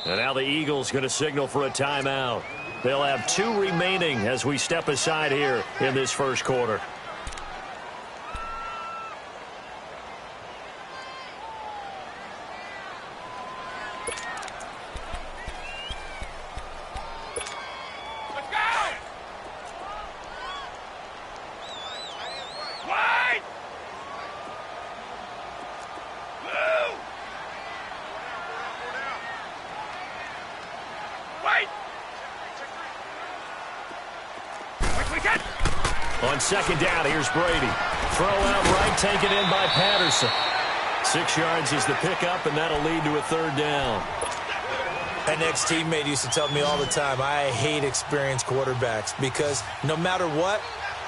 And now the Eagles going to signal for a timeout. They'll have 2 remaining as we step aside here in this first quarter. On second down, here's Brady. Throw out right, taken in by Patterson. 6 yards is the pickup, and that'll lead to a 3rd down. An ex-teammate used to tell me all the time, I hate experienced quarterbacks because no matter what,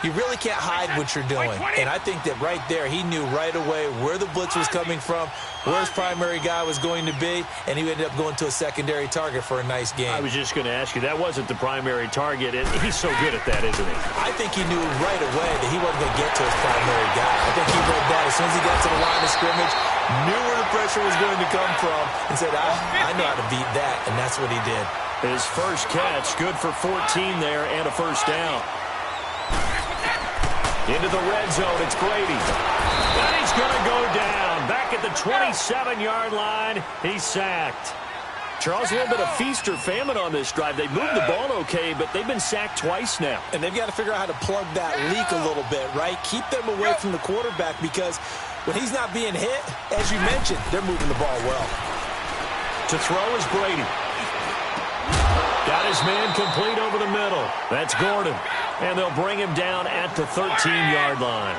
you really can't hide what you're doing. And I think that right there, he knew right away where the blitz was coming from, where his primary guy was going to be, and he ended up going to a secondary target for a nice game. I was just going to ask you, that wasn't the primary target. He's so good at that, isn't he? I think he knew right away that he wasn't going to get to his primary guy. I think he read that as soon as he got to the line of scrimmage, knew where the pressure was going to come from, and said, I know how to beat that, and that's what he did. His first catch, good for 14 there and a 1st down. Into the red zone, it's Brady. And he's going to go down. Back at the 27-yard line, he's sacked. Charles, a little bit of feast or famine on this drive. They moved the ball okay, but they've been sacked twice now. And they've got to figure out how to plug that leak a little bit, right? Keep them away from the quarterback because when he's not being hit, as you mentioned, they're moving the ball well. To throw is Brady. Got his man complete over the middle. That's Gordon. And they'll bring him down at the 13-yard line.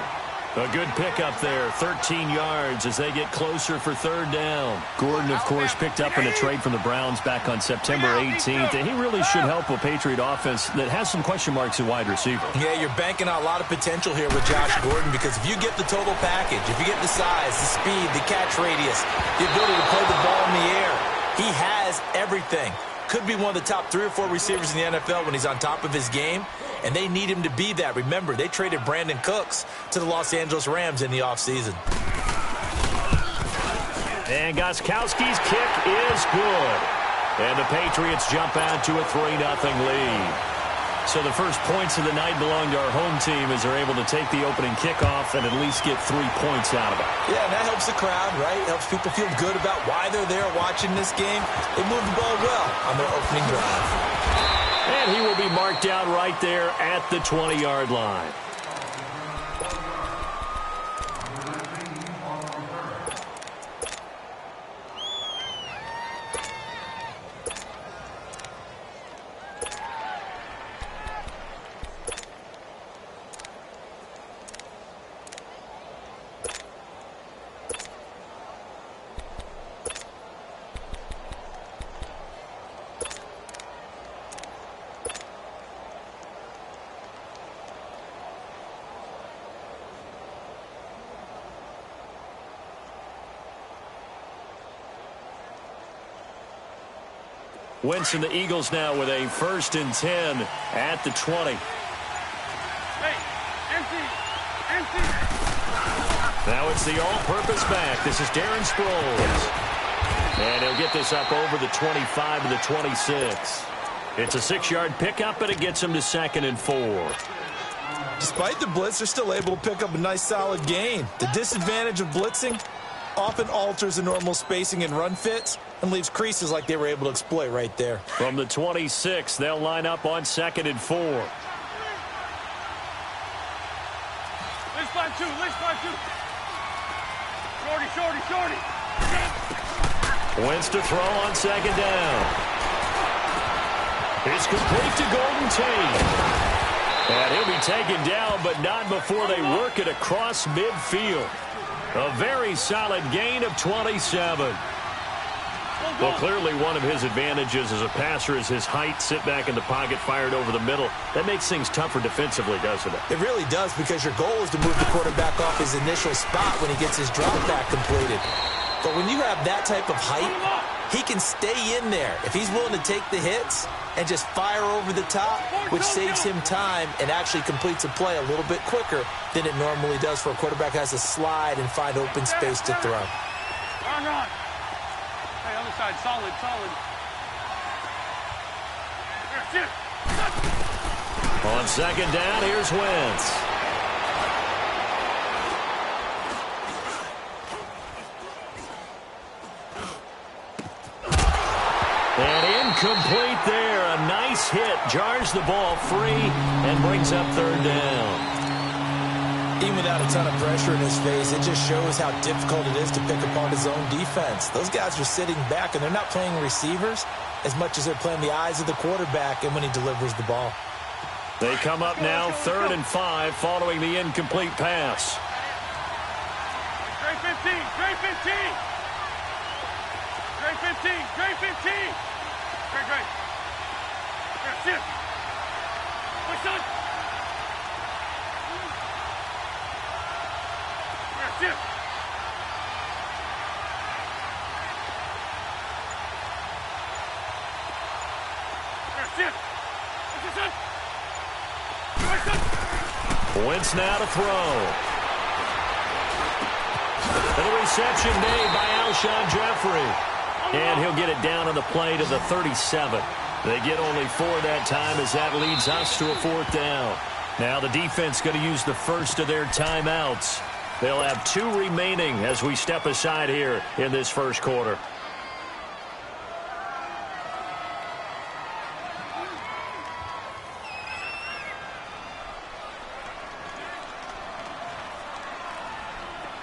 A good pickup there, 13 yards as they get closer for 3rd down. Gordon, of course, picked up in a trade from the Browns back on September 18th, and he really should help a Patriot offense that has some question marks at wide receiver. Yeah, you're banking on a lot of potential here with Josh Gordon because if you get the total package, if you get the size, the speed, the catch radius, the ability to play the ball in the air, he has everything. Could be one of the top 3 or 4 receivers in the NFL when he's on top of his game, and they need him to be that. Remember, they traded Brandon Cooks to the Los Angeles Rams in the offseason. And Gostkowski's kick is good. And the Patriots jump out to a 3-0 lead. So the first points of the night belong to our home team as they're able to take the opening kickoff and at least get 3 points out of it. Yeah, and that helps the crowd, right? Helps people feel good about why they're there watching this game. They move the ball well on their opening drive. And he will be marked down right there at the 20-yard line. Winston, the Eagles now with a 1st and 10 at the 20. Hey, empty. Now it's the all-purpose back. This is Darren Sproles. And he'll get this up over the 25 to the 26. It's a 6-yard pickup, but it gets him to 2nd and 4. Despite the blitz, they're still able to pick up a nice, solid gain. The disadvantage of blitzing often alters the normal spacing and run fits and leaves creases like they were able to exploit right there. From the 26, they'll line up on 2nd and 4. Let's find 2. Shorty. Wentz to throw on 2nd down. It's complete to Golden Tate. And he'll be taken down, but not before they work it across midfield. A very solid gain of 27. Well, clearly one of his advantages as a passer is his height. Sit back in the pocket, fired over the middle. That makes things tougher defensively, doesn't it? It really does, because your goal is to move the quarterback off his initial spot when he gets his drop back completed. But when you have that type of height, he can stay in there if he's willing to take the hits and just fire over the top, which saves him time and actually completes a play a little bit quicker than it normally does for a quarterback who has to slide and find open space to throw. Run. Hey, other side, solid. On second down, here's Wentz. And incomplete there. A nice hit. Jars the ball free and brings up third down. Even without a ton of pressure in his face, it just shows how difficult it is to pick apart his own defense. Those guys are sitting back, and they're not playing receivers as much as they're playing the eyes of the quarterback and when he delivers the ball. They come up now 3rd and 5 following the incomplete pass. Great 15, great 15. Great 15, great 15. Great. That's it. What's up? That's it. That's it. What's up? Wentz now to throw. And a reception made by Alshon Jeffrey. And he'll get it down on the play to the 37. They get only 4 that time as that leads us to a 4th down. Now the defense going to use the first of their timeouts. They'll have 2 remaining as we step aside here in this first quarter.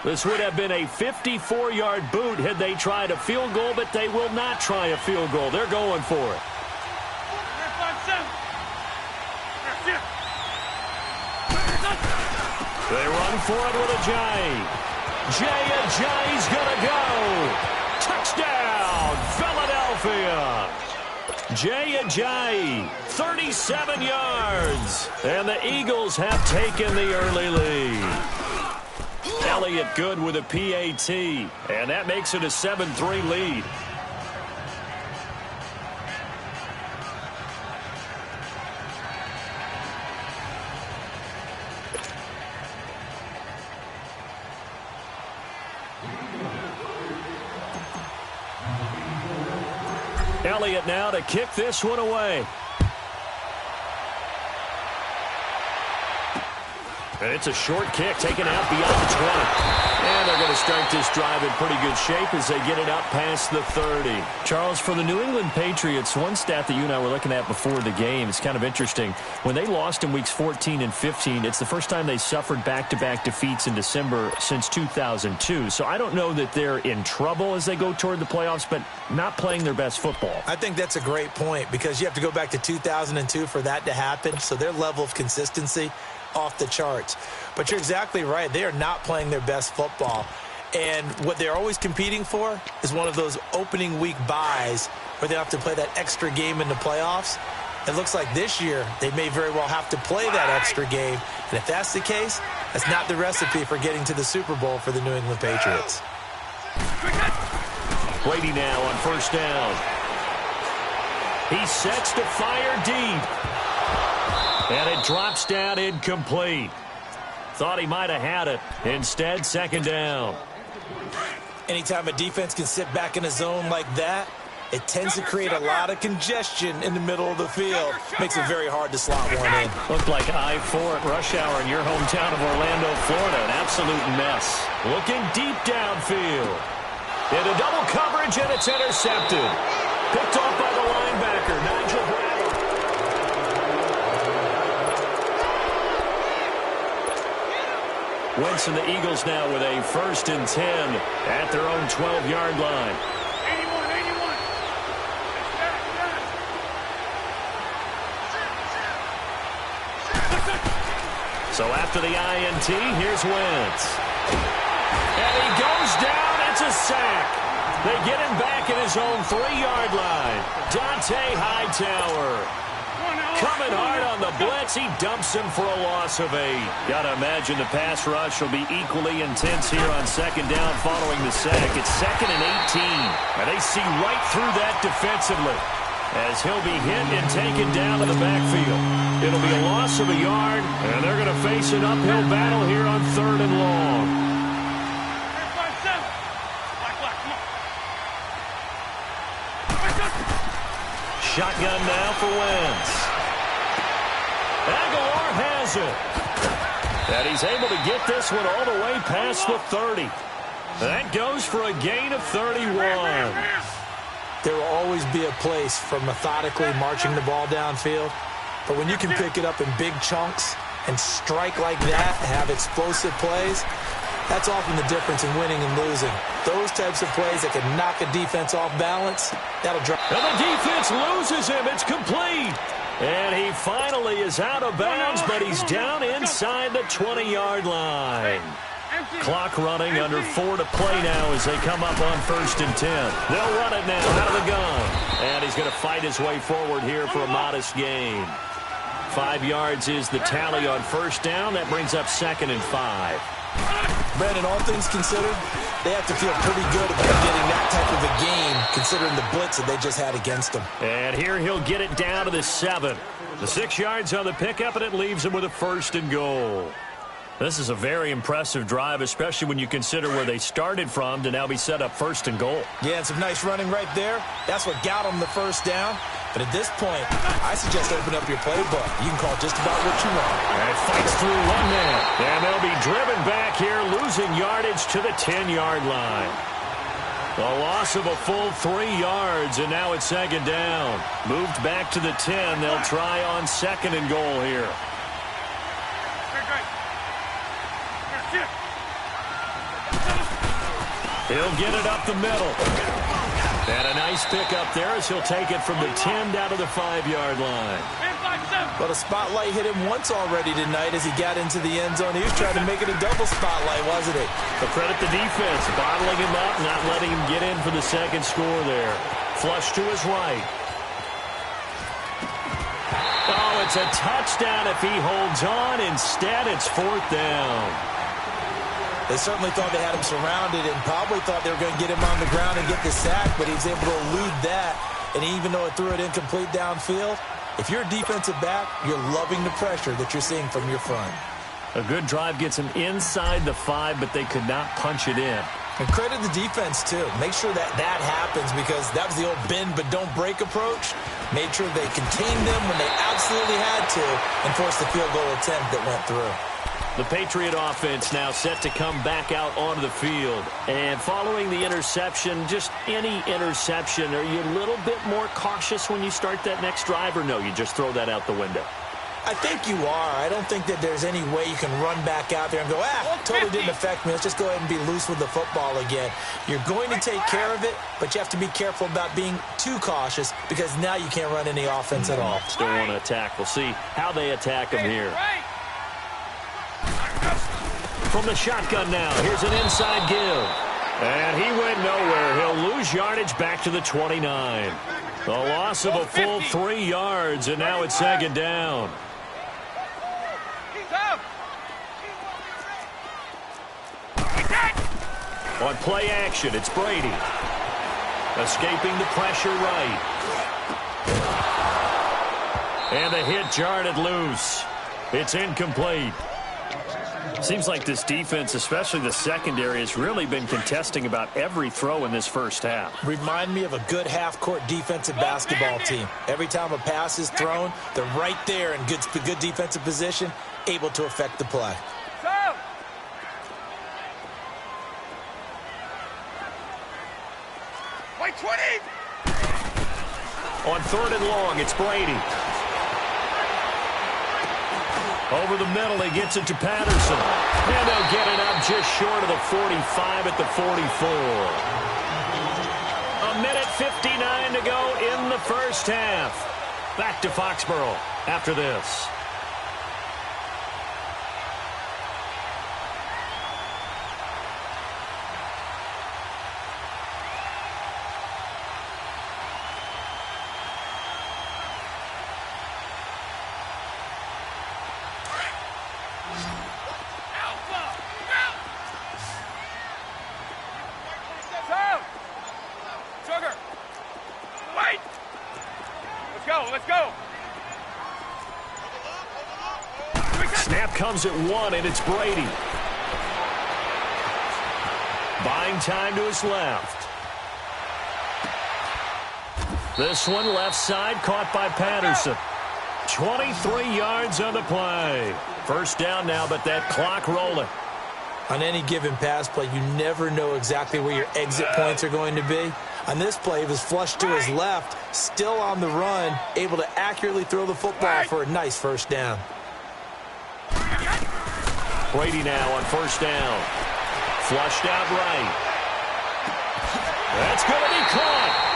This would have been a 54-yard boot had they tried a field goal, but they will not try a field goal. They're going for it. They run for it with Ajayi. Ajayi's going to go. Touchdown, Philadelphia. Ajayi, 37 yards. And the Eagles have taken the early lead. Elliott good with a PAT, and that makes it a 7-3 lead. Elliott now to kick this one away. And it's a short kick taken out beyond the 20. And they're going to start this drive in pretty good shape as they get it up past the 30. Charles, for the New England Patriots, one stat that you and I were looking at before the game, it's kind of interesting. When they lost in weeks 14 and 15, it's the first time they suffered back-to-back defeats in December since 2002. So I don't know that they're in trouble as they go toward the playoffs, but not playing their best football. I think that's a great point because you have to go back to 2002 for that to happen. So their level of consistency off the charts. But you're exactly right. They are not playing their best football. And what they're always competing for is one of those opening week buys where they have to play that extra game in the playoffs. It looks like this year they may very well have to play that extra game. And if that's the case, that's not the recipe for getting to the Super Bowl for the New England Patriots. Brady now on first down. He sets to fire deep. And it drops down incomplete. Thought he might have had it. Instead, second down. Anytime a defense can sit back in a zone like that, it tends to create a lot of congestion in the middle of the field. Makes it very hard to slot one in. Looked like I-4 at rush hour in your hometown of Orlando, Florida. An absolute mess. Looking deep downfield. Into double coverage, and it's intercepted. Picked off by the linebacker, Nigel Bradley. Wentz and the Eagles now with a 1st and 10 at their own 12-yard line. 81. So after the INT, here's Wentz. And he goes down. It's a sack. They get him back at his own 3-yard line. Dante Hightower coming hard on the blitz. He dumps him for a loss of 8. Got to imagine the pass rush will be equally intense here on second down following the sack. It's 2nd and 18. And they see right through that defensively as he'll be hit and taken down to the backfield. It'll be a loss of a yard, and they're going to face an uphill battle here on 3rd and long. shotgun now for Wentz. Aguilar has it. And he's able to get this one all the way past the 30. That goes for a gain of 31. There will always be a place for methodically marching the ball downfield. But when you can pick it up in big chunks and strike like that, have explosive plays, that's often the difference in winning and losing. Those types of plays that can knock a defense off balance, that'll drive. And the defense loses him. It's complete. And he finally is out of bounds, but he's down inside the 20-yard line. Clock running, under 4 to play now as they come up on 1st and 10. They'll run it now out of the gun. And he's going to fight his way forward here for a modest gain. 5 yards is the tally on 1st down. That brings up 2nd and 5. Brandon, all things considered, they have to feel pretty good about getting that type of a game, considering the blitz that they just had against them. And here he'll get it down to the 7. The 6 yards on the pickup, and it leaves him with a 1st and goal. This is a very impressive drive, especially when you consider where they started from to now be set up 1st and goal. Yeah, and some nice running right there. That's what got them the 1st down. But at this point, I suggest open up your playbook. You can call just about what you want. And fights through one man. And they'll be driven back here, losing yardage to the 10-yard line. A loss of a full 3 yards, and now it's 2nd down. Moved back to the 10. They'll try on 2nd and goal here. He'll get it up the middle. And a nice pick up there as he'll take it from the 10 down to the 5-yard line. But a spotlight hit him once already tonight as he got into the end zone. He was trying to make it a double spotlight, wasn't he? But credit the defense, bottling him up, not letting him get in for the 2nd score there. Flush to his right. Oh, it's a touchdown if he holds on. Instead, it's 4th down. They certainly thought they had him surrounded and probably thought they were going to get him on the ground and get the sack, but he was able to elude that. And even though it threw it incomplete downfield, if you're a defensive back, you're loving the pressure that you're seeing from your front. A good drive gets him inside the 5, but they could not punch it in. And credit the defense, too. Make sure that that happens because that was the old bend but don't break approach. Made sure they contained them when they absolutely had to and forced the field goal attempt that went through. The Patriot offense now set to come back out onto the field. And following the interception, just any interception, are you a little bit more cautious when you start that next drive, or no, you just throw that out the window? I think you are. I don't think that there's any way you can run back out there and go, totally didn't affect me. Let's just go ahead and be loose with the football again. You're going to take care of it, but you have to be careful about being too cautious because now you can't run any offense at all. Still want to attack. We'll see how they attack them here. From the shotgun now, here's an inside give. And he went nowhere. He'll lose yardage back to the 29. The loss of a full 3 yards, and now it's 2nd down. On play action, it's Brady. Escaping the pressure right. And the hit jarred it loose. It's incomplete. Seems like this defense, especially the secondary, has really been contesting about every throw in this 1st half. Remind me of a good half-court defensive basketball team. Every time a pass is thrown, they're right there in good defensive position, able to affect the play. Wait, 20! On 3rd and long, it's Brady. Over the middle, he gets it to Patterson. And they'll get it up just short of the 45 at the 44. A minute 59 to go in the 1st half. Back to Foxborough after this. Let's go. Snap comes at 1, and it's Brady. Buying time to his left. This one left side, caught by Patterson. 23 yards on the play. First down now, but that clock rolling. On any given pass play, you never know exactly where your exit points are going to be. On this play, it was flushed to his left, still on the run, able to accurately throw the football for a nice first down. Brady now on first down. Flushed out right. That's going to be caught.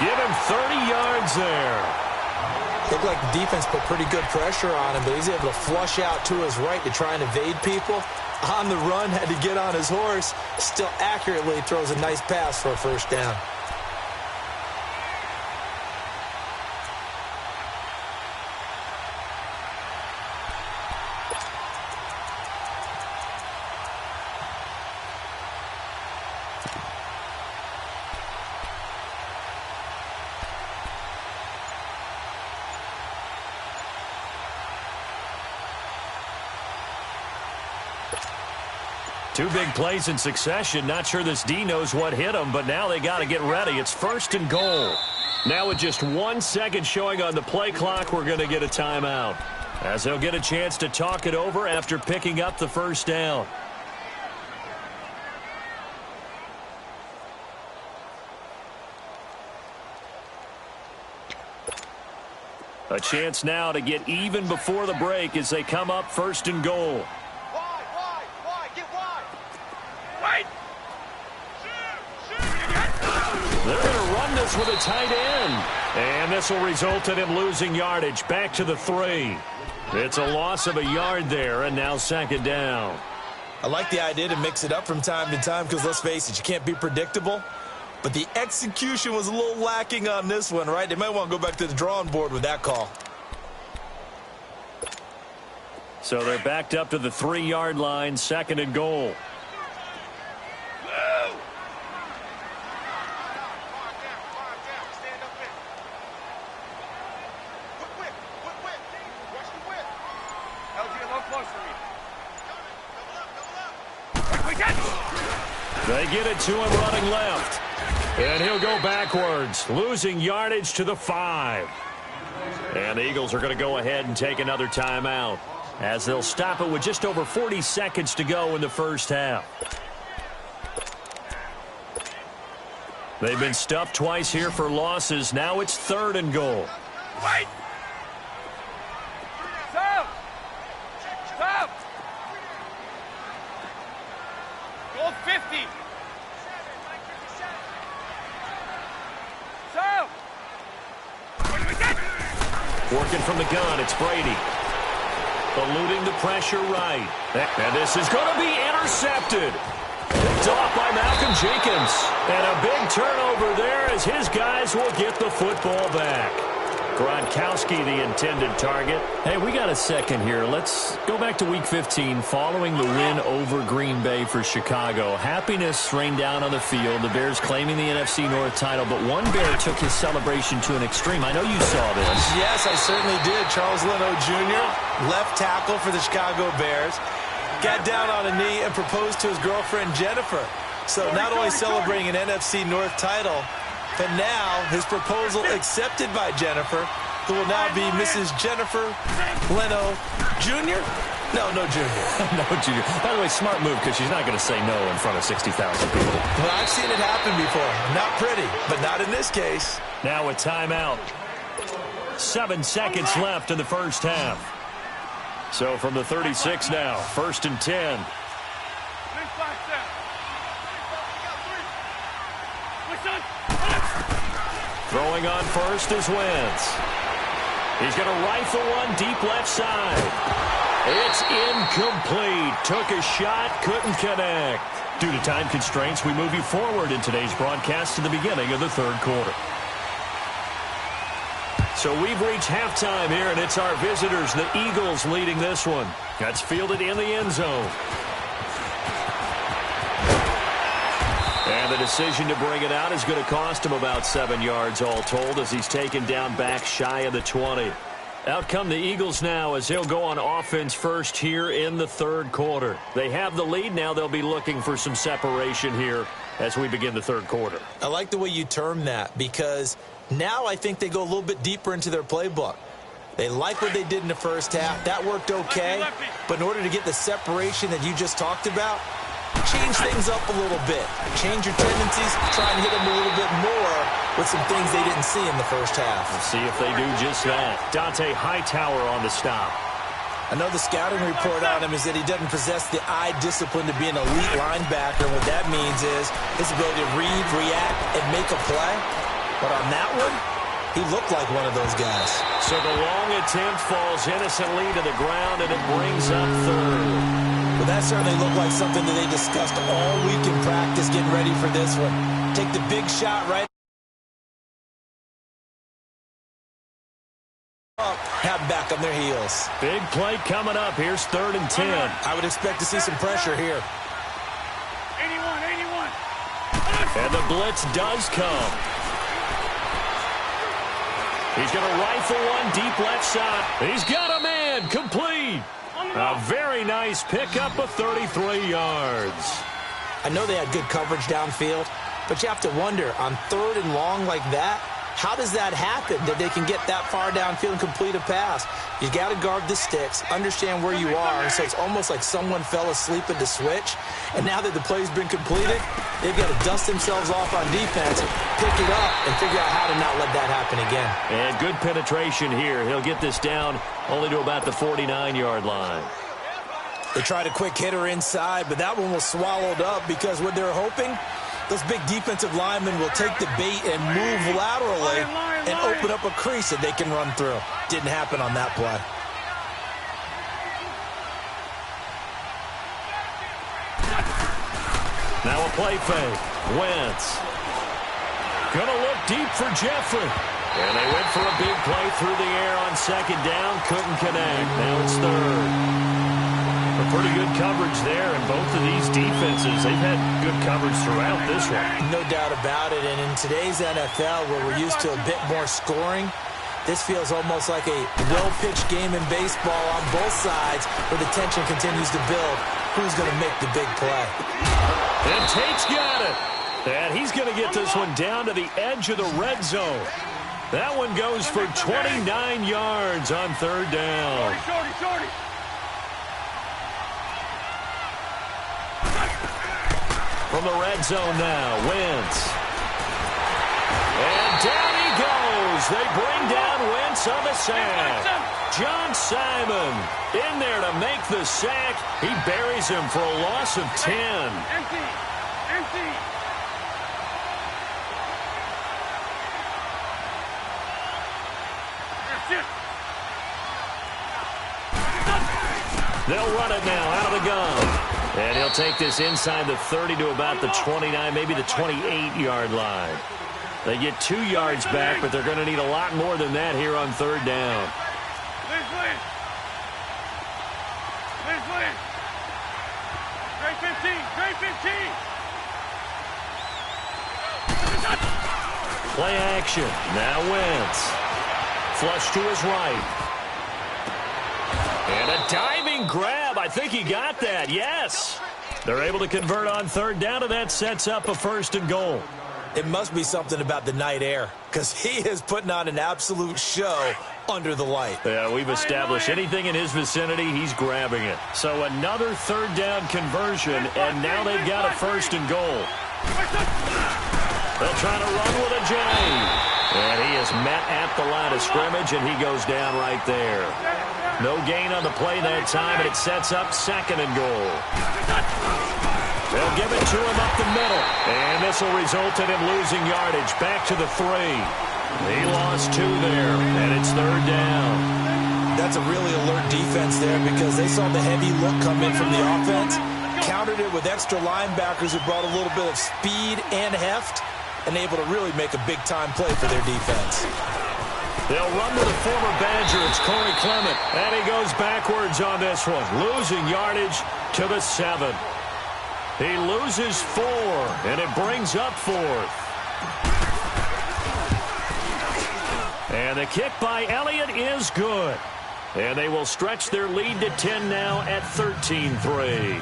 Give him 30 yards there. Looked like the defense put pretty good pressure on him, but he's able to flush out to his right to try and evade people. On the run, had to get on his horse. Still accurately throws a nice pass for a first down. Two big plays in succession. Not sure this D knows what hit him, but now they got to get ready. It's first and goal. Now with just 1 second showing on the play clock, we're going to get a timeout, as they'll get a chance to talk it over after picking up the first down. A chance now to get even before the break as they come up first and goal. They're going to run this with a tight end. And this will result in him losing yardage back to the 3. It's a loss of a yard there, and now second down. I like the idea to mix it up from time to time because, let's face it, you can't be predictable. But the execution was a little lacking on this one, right? They might want to go back to the drawing board with that call. So they're backed up to the 3-yard line, second and goal. They get it to him running left. And he'll go backwards, losing yardage to the 5. And the Eagles are going to go ahead and take another timeout, as they'll stop it with just over 40 seconds to go in the first half. They've been stuffed twice here for losses. Now it's third and goal. Wait! Stop! Stop! Goal 50! Stop! Working from the gun, it's Brady. Eluding the pressure right. And this is going to be intercepted. Picked off by Malcolm Jenkins. And a big turnover there as his guys will get the football back. Gronkowski, the intended target. Hey, we got a second here. Let's go back to Week 15 following the win over Green Bay for Chicago. Happiness rained down on the field. The Bears claiming the NFC North title, but one Bear took his celebration to an extreme. I know you saw this. Yes, I certainly did. Charles Leno Jr., left tackle for the Chicago Bears, got down on a knee and proposed to his girlfriend Jennifer. So not only celebrating an NFC North title, but now his proposal accepted by Jennifer, who will now be Mrs. Jennifer Leno Jr.? No Junior. No Junior. By the way, smart move, because she's not going to say no in front of 60,000 people. Well, I've seen it happen before. Not pretty, but not in this case. Now a timeout. 7 seconds left in the first half. So from the 36 now, first and 10. Throwing on first is Wentz. He's going to rifle one deep left side. It's incomplete. Took a shot, couldn't connect. Due to time constraints, we move you forward in today's broadcast to the beginning of the third quarter. So we've reached halftime here, and it's our visitors, the Eagles, leading this one. That's fielded in the end zone. And the decision to bring it out is going to cost him about 7 yards all told, as he's taken down back shy of the 20. Out come the Eagles now as they'll go on offense first here in the third quarter. They have the lead. Now they'll be looking for some separation here as we begin the third quarter. I like the way you term that, because Now I think they go a little bit deeper into their playbook. They like what they did in the first half. That worked okay. But in order to get the separation that you just talked about, change things up a little bit. Change your tendencies. Try and hit them a little bit more with some things they didn't see in the first half. We'll see if they do just that. Dante Hightower on the stop. I know the scouting report on him is that he doesn't possess the eye discipline to be an elite linebacker. And what that means is his ability to read, react, and make a play. But on that one, he looked like one of those guys. So the long attempt falls innocently to the ground, and it brings up third. Well, that certainly looked like something that they discussed all week in practice getting ready for this one. Take the big shot right up, have back on their heels. Big play coming up. Here's 3rd and 10. I would expect to see some pressure here. 81. And the blitz does come. He's going to rifle one deep left side. He's got a man. Complete. A very nice pickup of 33 yards. I know they had good coverage downfield, but you have to wonder, on 3rd and long like that, how does that happen, that they can get that far downfield and complete a pass? You got to guard the sticks, understand where you are, so it's almost like someone fell asleep at the switch, and now that the play's been completed, they've got to dust themselves off on defense, pick it up, and figure out how to not let that happen again. And good penetration here. He'll get this down only to about the 49-yard line. They tried a quick hitter inside, but that one was swallowed up because what they're hoping, those big defensive linemen will take the bait and move laterally and open up a crease that they can run through. Didn't happen on that play. Now a play fake. Wentz. Gonna look deep for Jeffrey. And they went for a big play through the air on 2nd down. Couldn't connect. Now it's 3rd. Pretty good coverage there, and both of these defenses, they've had good coverage throughout this one. No doubt about it, and in today's NFL, where we're used to a bit more scoring, this feels almost like a well-pitched game in baseball on both sides, where the tension continues to build. Who's going to make the big play? And Tate's got it. And he's going to get this one down to the edge of the red zone. That one goes for 29 yards on 3rd down. Shorty. From the red zone now, Wentz. And down he goes. They bring down Wentz on the sack. John Simon in there to make the sack. He buries him for a loss of 10. Empty. They'll run it now out of the gun. And he'll take this inside the 30 to about the 29, maybe the 28-yard line. They get 2 yards back, but they're going to need a lot more than that here on 3rd down. Play action. Now Wentz. Flush to his right. And a diving grab. I think he got that. Yes. They're able to convert on 3rd down, and that sets up a 1st and goal. It must be something about the night air, because he is putting on an absolute show under the light. Yeah, we've established anything in his vicinity, he's grabbing it. So another 3rd down conversion, and now they've got a 1st and goal. They'll try to run with a J. And he is met at the line of scrimmage, and he goes down right there. No gain on the play that time, and it sets up 2nd and goal. They'll give it to him up the middle. And this will result in him losing yardage. Back to the 3. He lost 2 there, and it's 3rd down. That's a really alert defense there because they saw the heavy look come in from the offense, countered it with extra linebackers who brought a little bit of speed and heft, and able to really make a big-time play for their defense. They'll run with a former Badger. It's Corey Clement. And he goes backwards on this one, losing yardage to the 7. He loses 4, and it brings up 4th. And the kick by Elliott is good. And they will stretch their lead to 10 now at 13-3.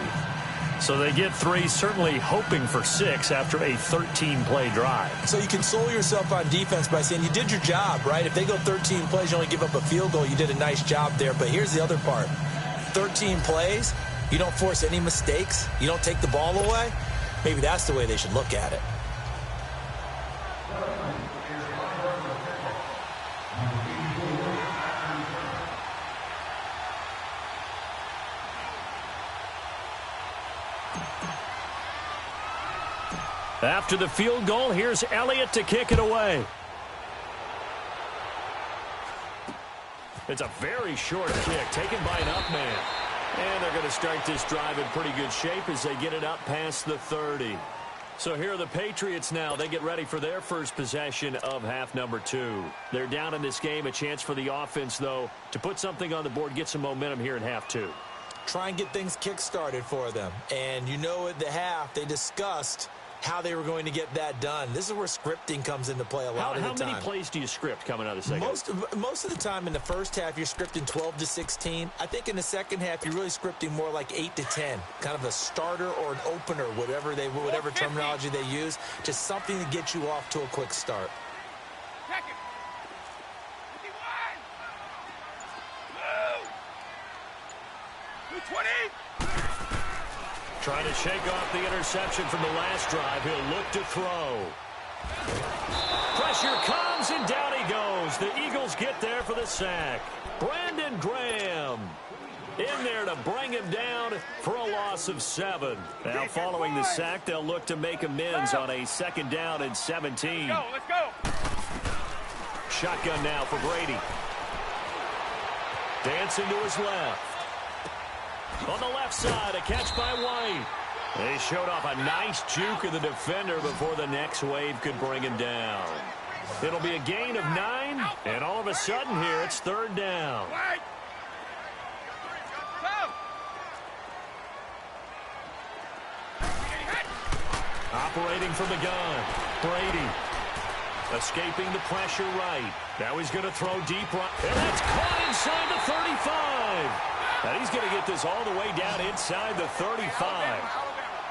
So they get 3, certainly hoping for 6 after a 13-play drive. So you console yourself on defense by saying you did your job, right? If they go 13 plays, you only give up a field goal, you did a nice job there. But here's the other part. 13 plays, you don't force any mistakes, you don't take the ball away. Maybe that's the way they should look at it. After the field goal, here's Elliott to kick it away. It's a very short kick taken by an up man. And they're going to start this drive in pretty good shape as they get it up past the 30. So here are the Patriots now. They get ready for their first possession of half number 2. They're down in this game. A chance for the offense, though, to put something on the board, get some momentum here in half 2. Try and get things kick-started for them. And you know at the half, they discussed how they were going to get that done. This is where scripting comes into play a lot of the time. How many plays do you script coming out of the second? Most of the time in the first half, you're scripting 12 to 16. I think in the second half, you're really scripting more like 8 to 10. Kind of a starter or an opener, whatever terminology they use. Just something to get you off to a quick start. Check it. 51. Move. 220. Trying to shake off the interception from the last drive. He'll look to throw. Pressure comes, and down he goes. The Eagles get there for the sack. Brandon Graham in there to bring him down for a loss of 7. Now, following the sack, they'll look to make amends on a 2nd down and 17. Let's go. Shotgun now for Brady. Dancing to his left. On the left side, a catch by White. They showed off a nice juke of the defender before the next wave could bring him down. It'll be a gain of 9, and all of a sudden here, it's 3rd down. Operating from the gun, Brady. Escaping the pressure right. Now he's going to throw deep right. And that's caught inside the 35. And he's going to get this all the way down inside the 35.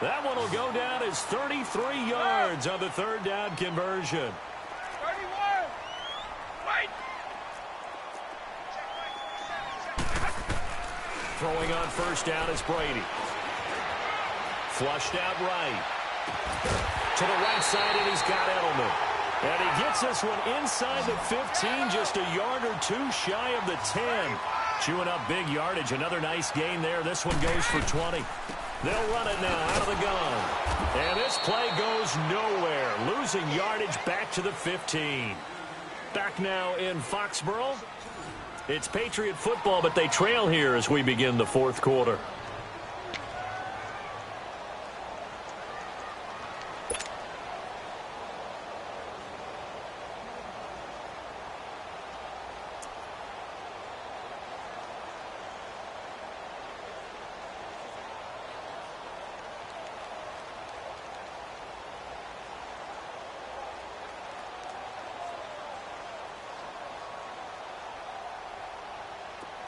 That one will go down as 33 yards on the 3rd down conversion. 31. Wait. Throwing on 1st down is Brady. Flushed out right. To the right side, and he's got Edelman. And he gets this one inside the 15, just a yard or 2 shy of the 10. Chewing up big yardage. Another nice gain there. This one goes for 20. They'll run it now out of the gun. And this play goes nowhere. Losing yardage back to the 15. Back now in Foxborough. It's Patriot football, but they trail here as we begin the 4th quarter.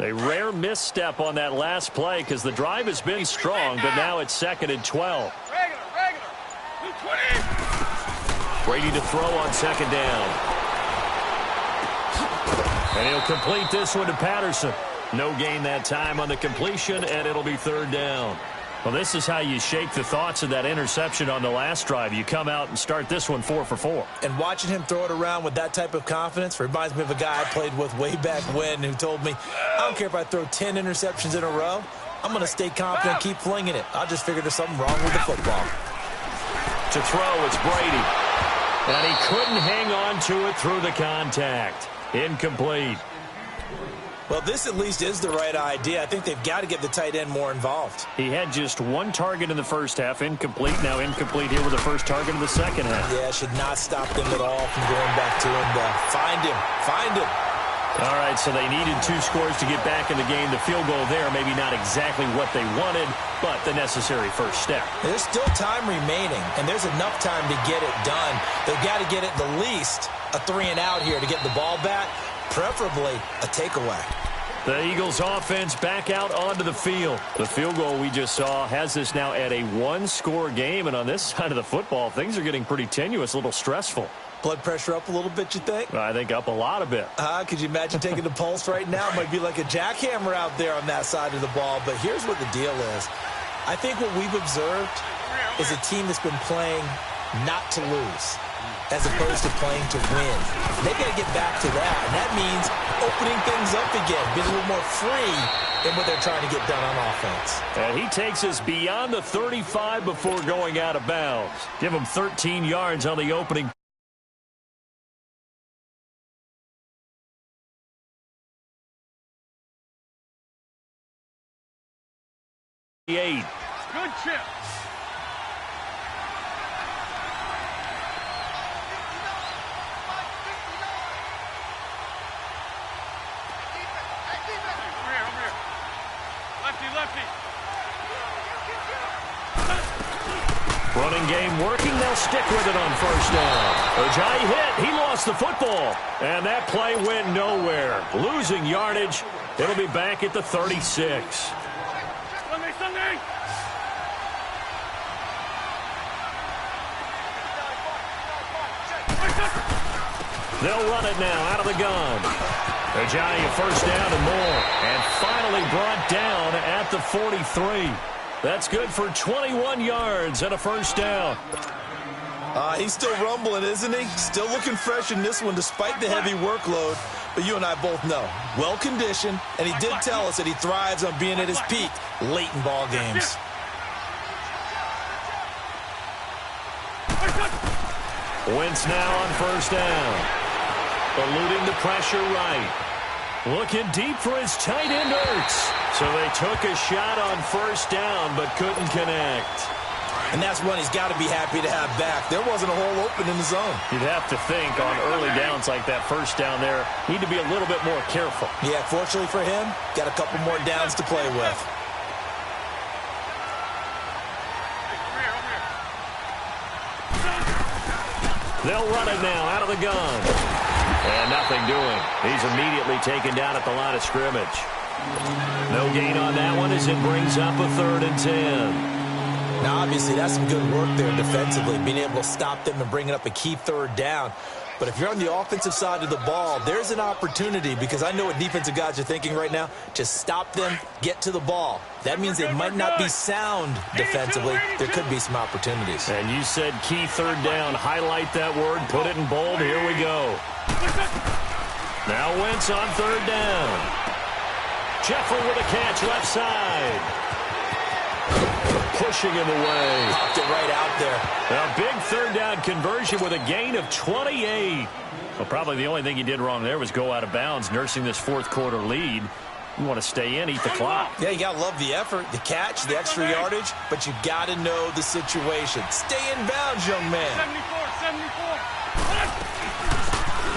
A rare misstep on that last play because the drive has been strong, but now it's 2nd and 12. Regular. 220. Brady to throw on 2nd down. And he'll complete this one to Patterson. No gain that time on the completion, and it'll be 3rd down. Well, this is how you shake the thoughts of that interception on the last drive. You come out and start this one 4 for 4. And watching him throw it around with that type of confidence reminds me of a guy I played with way back when who told me, I don't care if I throw 10 interceptions in a row. I'm going to stay confident, keep flinging it. I just figured there's something wrong with the football. To throw, it's Brady. And he couldn't hang on to it through the contact. Incomplete. Well, this at least is the right idea. I think they've got to get the tight end more involved. He had just 1 target in the first half. Incomplete. Now incomplete here with the first target in the second half. Yeah, should not stop them at all from going back to him. Find him. All right, so they needed 2 scores to get back in the game. The field goal there, maybe not exactly what they wanted, but the necessary first step. There's still time remaining, and there's enough time to get it done. They've got to get at the least a 3-and-out here to get the ball back, preferably a takeaway. The Eagles offense back out onto the field. The field goal we just saw has this now at a one-score game, and on this side of the football, things are getting pretty tenuous, a little stressful. Blood pressure up a little bit, you think? I think up a lot a bit. Could you imagine taking the pulse right now? It might be like a jackhammer out there on that side of the ball, but here's what the deal is. I think what we've observed is a team that's been playing not to lose, as opposed to playing to win. They got to get back to that, and that means opening things up again, being a little more free in what they're trying to get done on offense. And he takes us beyond the 35 before going out of bounds. Give him 13 yards on the opening. Good chip. Running game working. They'll stick with it on first down. Ajayi hit. He lost the football. And that play went nowhere. Losing yardage. It'll be back at the 36. They'll run it now out of the gun. Ajayi first down and more. And finally brought down at the 43. That's good for 21 yards and a first down. He's still rumbling, isn't he? Still looking fresh in this one despite the heavy workload. But you and I both know, well-conditioned, and he did tell us that he thrives on being at his peak late in ball games. Wentz now on first down. Eluding the pressure right. Looking deep for his tight end, Ertz. So they took a shot on first down, but couldn't connect. And that's one he's got to be happy to have back. There wasn't a hole open in the zone. You'd have to think on early downs like that first down there, need to be a little bit more careful. Yeah, fortunately for him, got a couple more downs to play with. They'll run it now out of the gun. And nothing doing. He's immediately taken down at the line of scrimmage. No gain on that one as it brings up a 3rd and 10. Now, obviously, that's some good work there defensively, being able to stop them and bringing up a key 3rd down. But if you're on the offensive side of the ball, there's an opportunity, because I know what defensive guys are thinking right now. Just stop them, get to the ball. That means they might not be sound defensively. There could be some opportunities. And you said key 3rd down. Highlight that word. Put it in bold. Here we go. Now Wentz on 3rd down. Jeffrey with a catch left side. Pushing him away. Popped it right out there. A big 3rd down conversion with a gain of 28. Well, probably the only thing he did wrong there was go out of bounds, nursing this 4th quarter lead. You want to stay in, eat the clock. Yeah, you got to love the effort, the catch, the extra yardage, but you got to know the situation. Stay in bounds, young man. 74.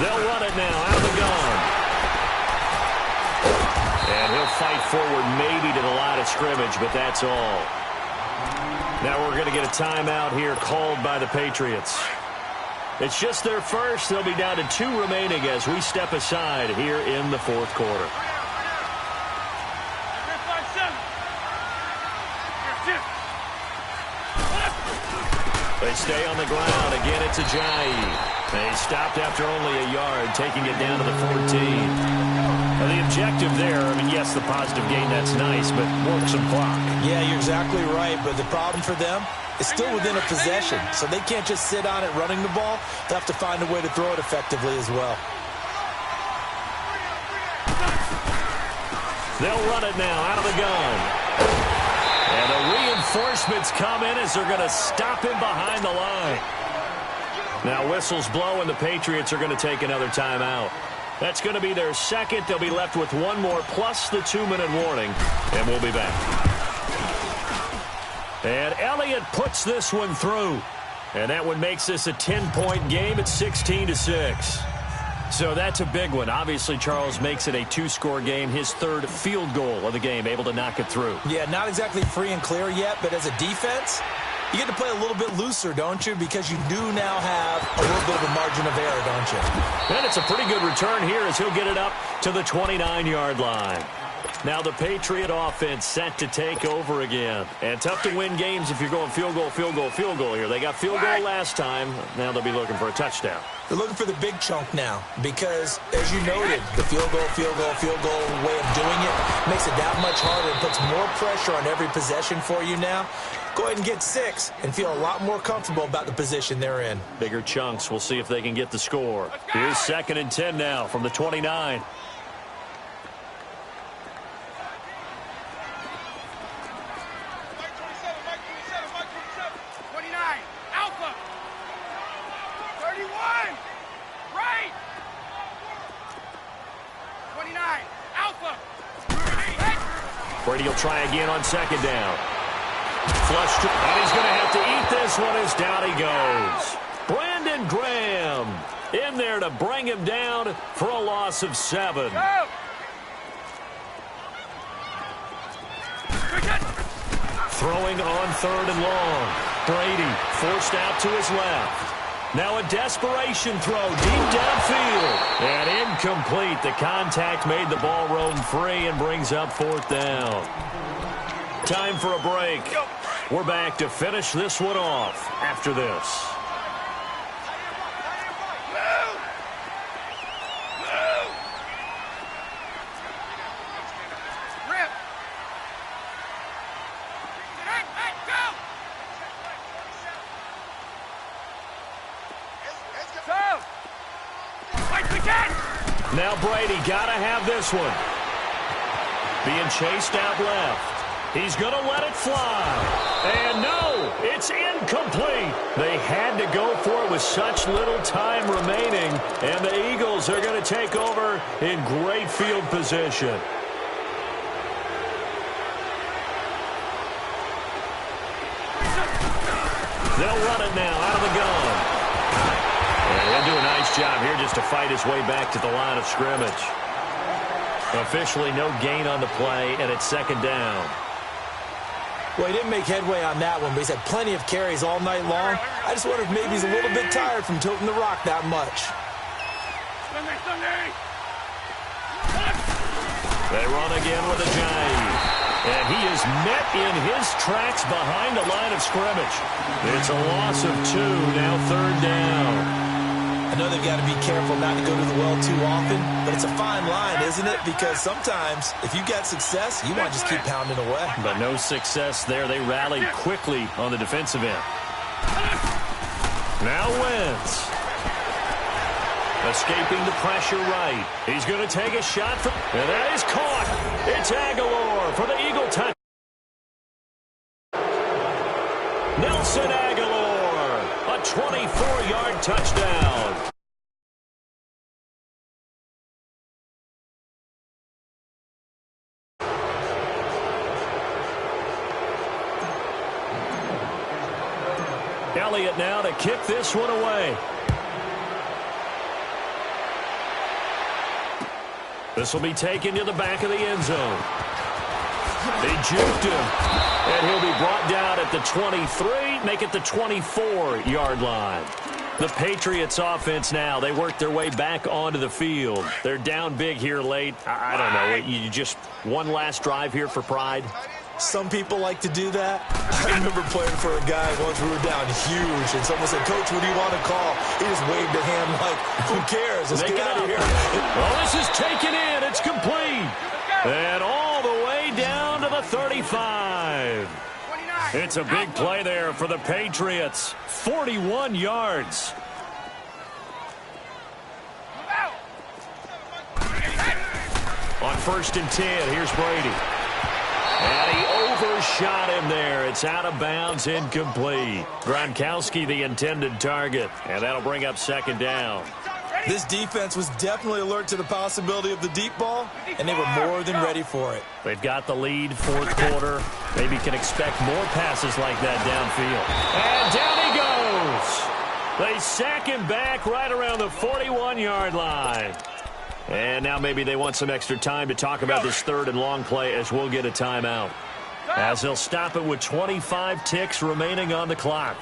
They'll run it now out of the gun. And he'll fight forward maybe to the line of scrimmage, but that's all. Now we're going to get a timeout here called by the Patriots. It's just their first. They'll be down to 2 remaining as we step aside here in the 4th quarter. They stay on the ground. Again, it's Ajayi. They stopped after only a yard, taking it down to the 14. Now, the objective there, I mean, yes, the positive gain, that's nice, but work some clock. Yeah, you're exactly right, but the problem for them is still within a possession, so they can't just sit on it running the ball. They'll have to find a way to throw it effectively as well. They'll run it now out of the gun. And the reinforcements come in as they're going to stop him behind the line. Now whistles blow, and the Patriots are going to take another timeout. That's going to be their second. They'll be left with one more, plus the 2-minute warning, and we'll be back. And Elliott puts this one through. And that one makes this a 10-point game at 16-6. So that's a big one. Obviously, Charles makes it a 2-score game. His 3rd field goal of the game, able to knock it through. Yeah, not exactly free and clear yet, but as a defense, You get to play a little bit looser, don't you? Because you do now have a little bit of a margin of error, don't you? And it's a pretty good return here as he'll get it up to the 29-yard line. Now the Patriot offense set to take over again. And tough to win games if you're going field goal, field goal, field goal here. They got field goal last time. Now they'll be looking for a touchdown. They're looking for the big chunk now because, as you noted, the field goal way of doing it makes it that much harder and puts more pressure on every possession for you now. Go ahead and get 6 and feel a lot more comfortable about the position they're in. Bigger chunks. We'll see if they can get the score. Here's 2nd and 10 now from the 29. Brady will try again on 2nd down. Flushed, and he's going to have to eat this one as down he goes. Brandon Graham in there to bring him down for a loss of 7. Throwing on 3rd and long. Brady forced out to his left. Now a desperation throw deep downfield. And incomplete. The contact made the ball roam free and brings up 4th down. Time for a break. We're back to finish this one off after this. Now Brady got to have this one. Being chased out left. He's going to let it fly. And no, it's incomplete. They had to go for it with such little time remaining. And the Eagles are going to take over in great field position. They'll run it now out of the gun. And he'll do a nice job here just to fight his way back to the line of scrimmage. Officially no gain on the play, and it's 2nd down. Well, he didn't make headway on that one, but he's had plenty of carries all night long. I just wonder if maybe he's a little bit tired from toting the rock that much. They run again with a jive. And he is met in his tracks behind the line of scrimmage. It's a loss of 2, now 3rd down. I know they've got to be careful not to go to the well too often, but it's a fine line, isn't it? Because sometimes, if you got success, you want to just keep pounding away. But no success there. They rallied quickly on the defensive end. Now Wentz. Escaping the pressure right. He's going to take a shot, and that is caught. It's Aguilar for the Eagle touchdown. Nelson Aguilar, a 24-yard touchdown. Elliott now to kick this one away. This will be taken to the back of the end zone. They juked him, and he'll be brought down at the 23, make it the 24-yard line. The Patriots offense now, they work their way back onto the field. They're down big here late. I don't know. You just one last drive here for pride? Some people like to do that. I remember playing for a guy once we were down huge, and someone said, "Coach, what do you want to call?" He just waved a hand like, who cares? Let's get out of here. Well, this is taken in. It's complete. And all the way down to the 35. It's a big play there for the Patriots. 41 yards. On 1st and 10, here's Brady. And he overshot him there. It's out of bounds, incomplete. Gronkowski, the intended target. And that'll bring up 2nd down. This defense was definitely alert to the possibility of the deep ball, and they were more than ready for it. They've got the lead, 4th quarter. Maybe can expect more passes like that downfield. And down he goes. They sack him back right around the 41-yard line. And now maybe they want some extra time to talk about this 3rd and long play as we'll get a timeout. as he'll stop it with 25 ticks remaining on the clock.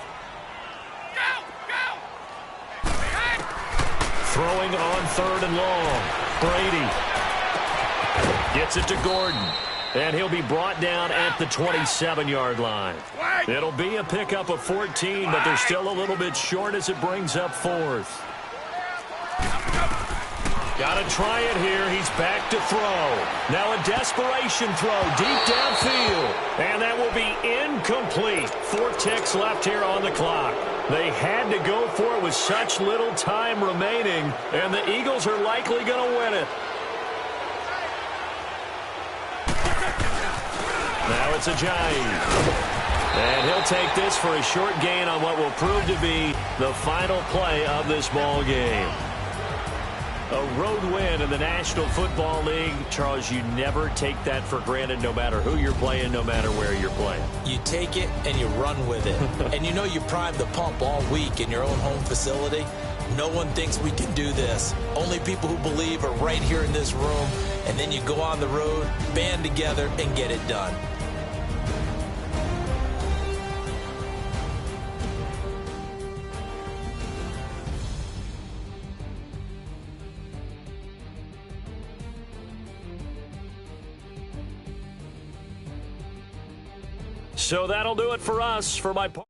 Throwing on 3rd and long. Brady gets it to Gordon. And he'll be brought down at the 27-yard line. It'll be a pickup of 14, but they're still a little bit short as it brings up 4th. Got to try it here. He's back to throw. Now a desperation throw deep downfield. And that will be incomplete. 4 ticks left here on the clock. They had to go for it with such little time remaining, and the Eagles are likely going to win it. Now it's Ajayi. And he'll take this for a short gain on what will prove to be the final play of this ball game. A road win in the National Football League. Charles, you never take that for granted no matter who you're playing, no matter where you're playing. You take it and you run with it. And you know you primed the pump all week in your own home facility. No one thinks we can do this. Only people who believe are right here in this room. And then you go on the road, band together, and get it done. So that'll do it for us. For my part.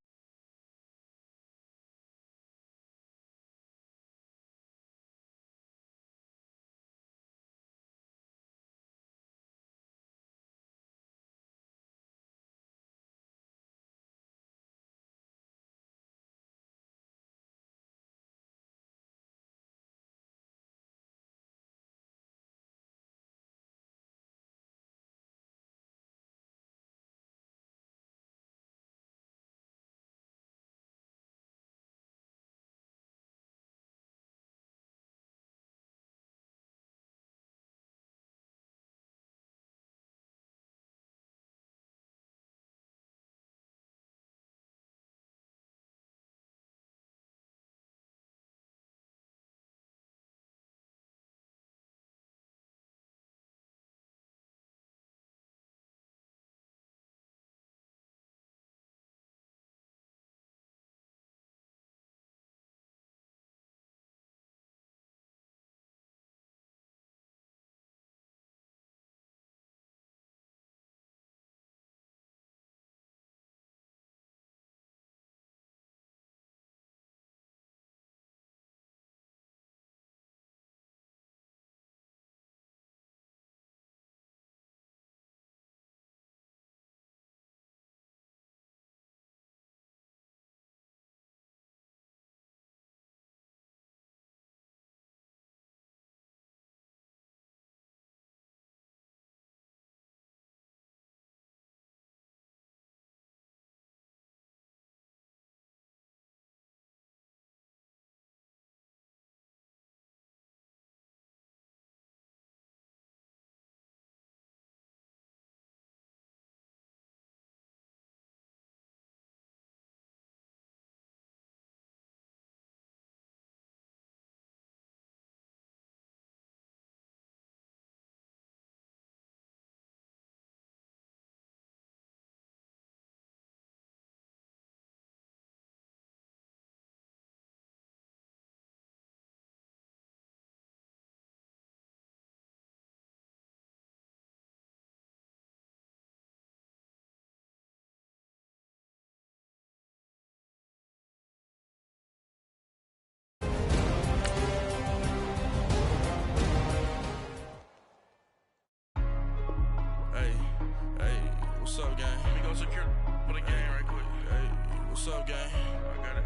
What's up, gang? Let me go secure for the game right quick. Hey, what's up, gang? I got it.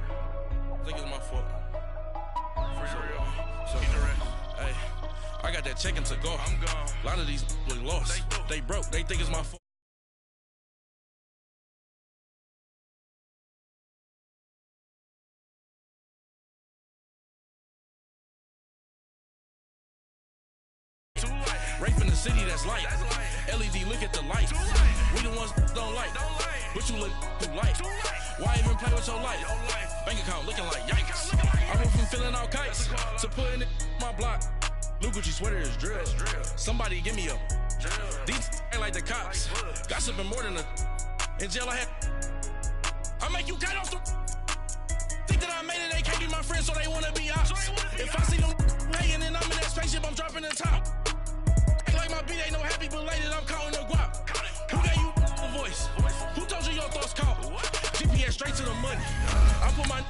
I think it's my fault. For real. So, keep the rest. Hey, I got that chicken to go. I'm gone. A lot of these look lost. They broke. They think it's my fault. Rape in the city that's light. LED, look at the lights. We the ones don't like. But you look too light. Why even play with your life? Bank account looking like yikes. I went from feeling all kites to putting it in my block. Blue Gucci sweater is drill. Somebody give me a These ain't like the cops. Gossiping more than a. In jail, I make you cut off the. Think that I made it, they can't be my friends, so they wanna be ops. If I see them hanging and I'm in that spaceship, I'm dropping the top. Ain't like my beat ain't no happy belated, I'm calling the guap. Who gave you a voice? Who told you your thoughts count? GPS straight to the money. I put my.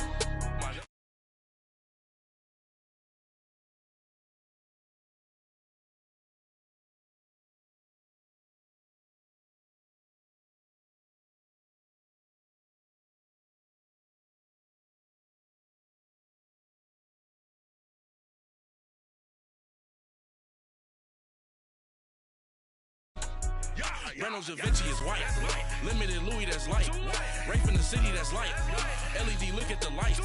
Breno Javinci is white. Limited Louis, that's light. Rape in the city, that's light. LED, look at the light.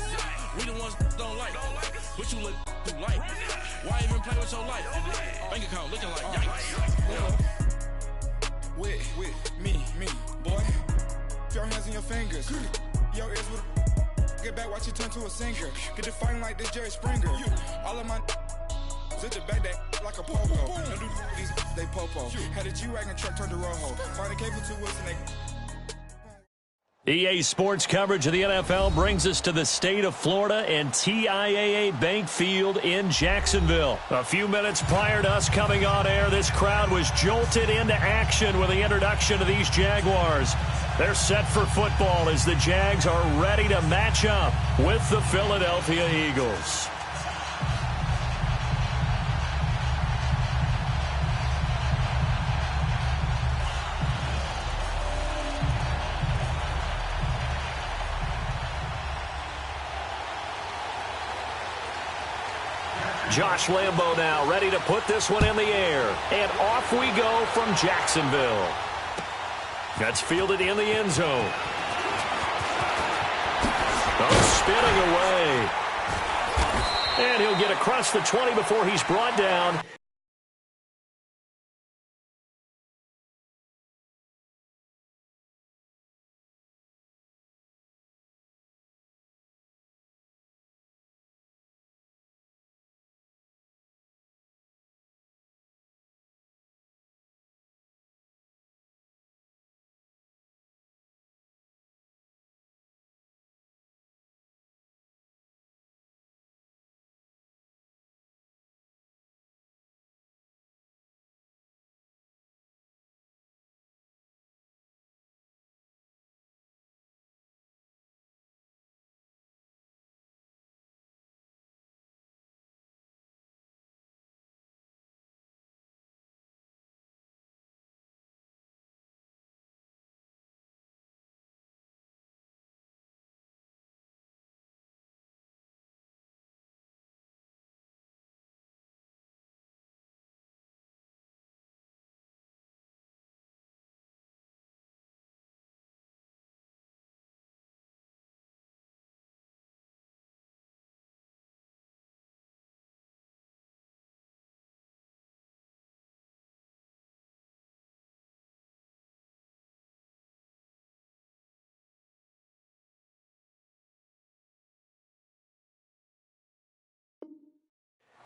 We the ones don't like. But you look too light. Why even play with your life? Bank account looking like yikes. With me, boy. Your hands in your fingers. Your ears with get back, watch you turn to a singer. Get to fighting like this Jerry Springer. All of my zit the back that like a popo. No do these they popo. Had a G-Wagon truck turned to Rojo. Find a cable to us and they. EA Sports coverage of the NFL brings us to the state of Florida and TIAA Bank Field in Jacksonville. A few minutes prior to us coming on air, this crowd was jolted into action with the introduction of these Jaguars. They're set for football as the Jags are ready to match up with the Philadelphia Eagles. Josh Lambo now ready to put this one in the air. And off we go from Jacksonville. That's fielded in the end zone. Oh, spinning away. And he'll get across the 20 before he's brought down.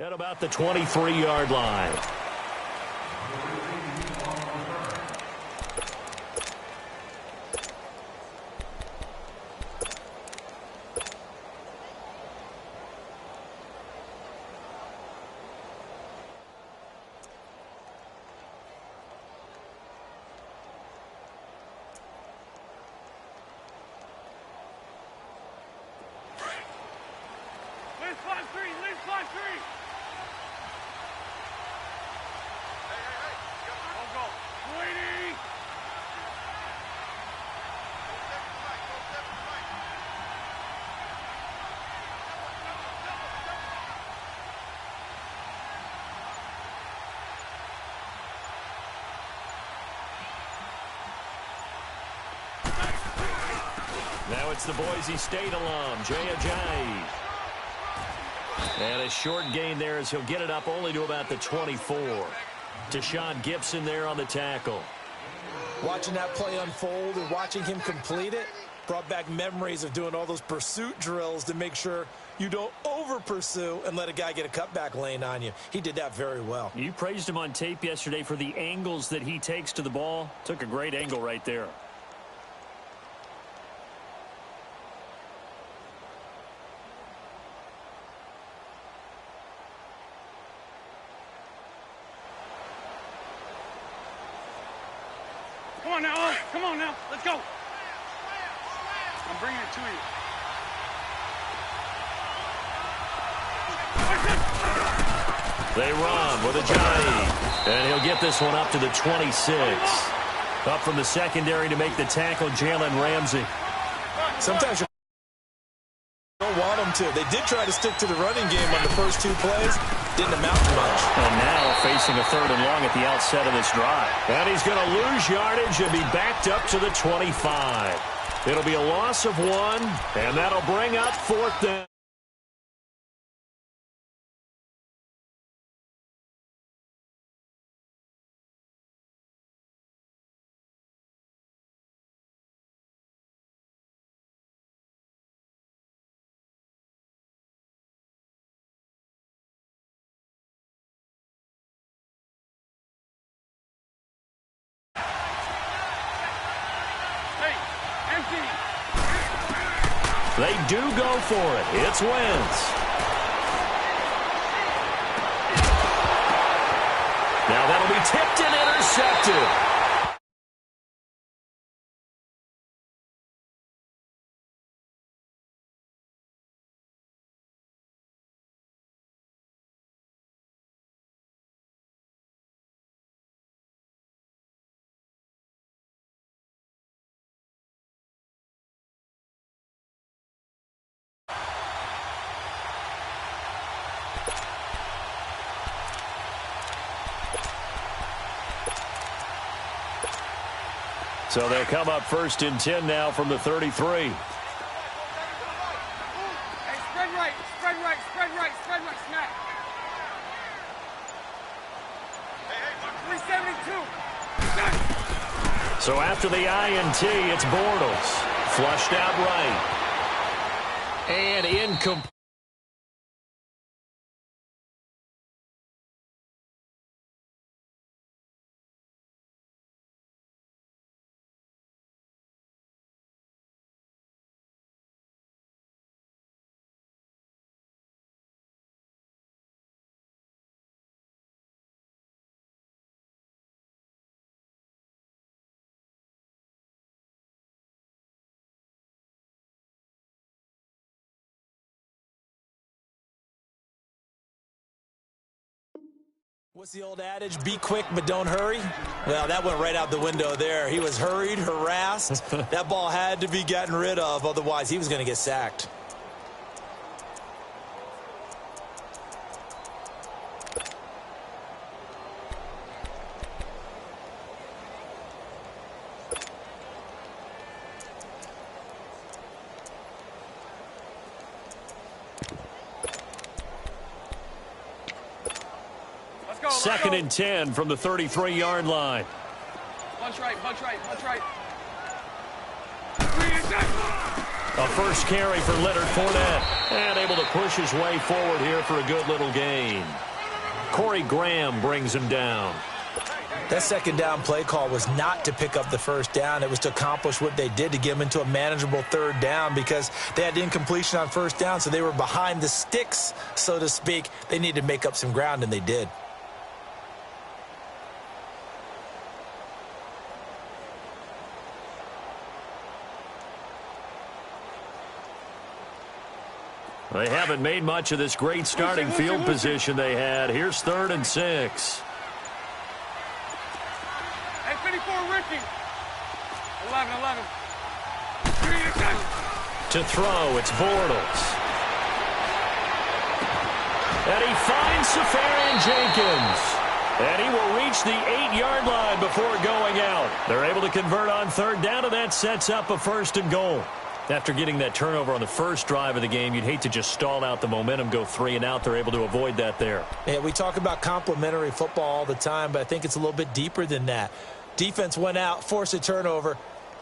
At about the 23-yard line. Lead 5-3. Go. Brady. Now it's the Boise State alum, Jay Ajayi. And a short gain there as he'll get it up only to about the 24. Deshaun Gibson there on the tackle. Watching that play unfold and watching him complete it, Brought back memories of doing all those pursuit drills to make sure you don't over-pursue and let a guy get a cutback lane on you. He did that very well. You praised him on tape yesterday for the angles that he takes to the ball. Took a great angle right there. Come on now, Owen. Come on now. Let's go. I'm bringing it to you. They run with a Johnny. And he'll get this one up to the 26. Up from the secondary to make the tackle, Jalen Ramsey. Sometimes you don't want them to. They did try to stick to the running game on the first 2 plays. Didn't amount to much. And now facing a 3rd and long at the outset of this drive. And he's going to lose yardage and be backed up to the 25. It'll be a loss of 1, and that'll bring up 4th down. They do go for it. It's Wentz. Now that'll be tipped and intercepted. So they'll come up 1st and 10 now from the 33. Hey, spread right, spread right, spread right, spread right, snap. Hey, 372. So after the INT, it's Bortles. Flushed out right. And incomplete. What's the old adage? Be quick, but don't hurry. Well, that went right out the window there. He was hurried, harassed. That ball had to be gotten rid of, otherwise he was going to get sacked. Second and 10 from the 33-yard line. Punch right, punch right, punch right. A first carry for Leonard Fournette. And able to push his way forward here for a good little gain. Corey Graham brings him down. That second down play call was not to pick up the first down. It was to accomplish what they did, to get them into a manageable 3rd down, because they had incompletion on 1st down, so they were behind the sticks, so to speak. They needed to make up some ground, and they did. They haven't made much of this great starting field position they had. Here's 3rd and 6. Hey, 54, Ricky. 11. To throw, it's Bortles. And he finds Safarian Jenkins. And he will reach the 8-yard line before going out. They're able to convert on 3rd down, and that sets up a 1st and goal. After getting that turnover on the first drive of the game, you'd hate to just stall out the momentum, go 3 and out. They're able to avoid that there. Yeah, we talk about complementary football all the time, but I think it's a little bit deeper than that. Defense went out, forced a turnover.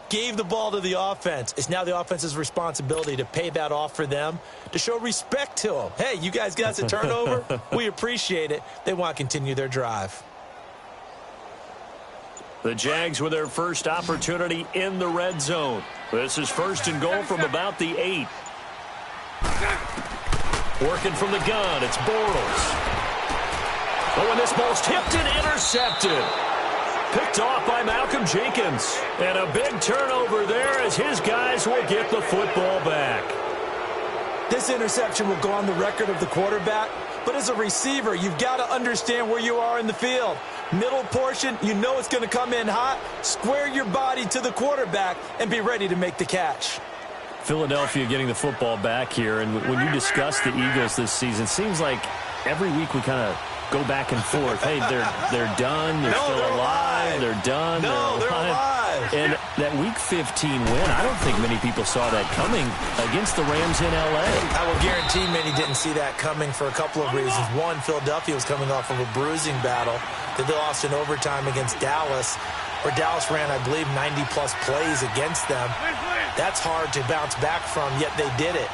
gave the ball to the offense. It's now the offense's responsibility to pay that off for them, to show respect to them. Hey, you guys got a turnover? We appreciate it. They want to continue their drive. The Jags with their first opportunity in the red zone. This is 1st and goal from about the 8. Working from the gun, it's Bortles. Oh, and this ball's tipped and intercepted. Picked off by Malcolm Jenkins. And a big turnover there as his guys will get the football back. This interception will go on the record of the quarterback, but as a receiver, you've got to understand where you are in the field. Middle portion, you know it's going to come in hot. Square your body to the quarterback and be ready to make the catch. Philadelphia getting the football back here, and when you discuss the Eagles this season, it seems like every week we kind of go back and forth. Hey, they're done. They're still alive. They're done. They're alive. And that Week 15 win, I don't think many people saw that coming against the Rams in L.A. I will guarantee many didn't see that coming for a couple of reasons. One, Philadelphia was coming off of a bruising battle that they lost in overtime against Dallas, where Dallas ran, I believe, 90-plus plays against them. That's hard to bounce back from, yet they did it.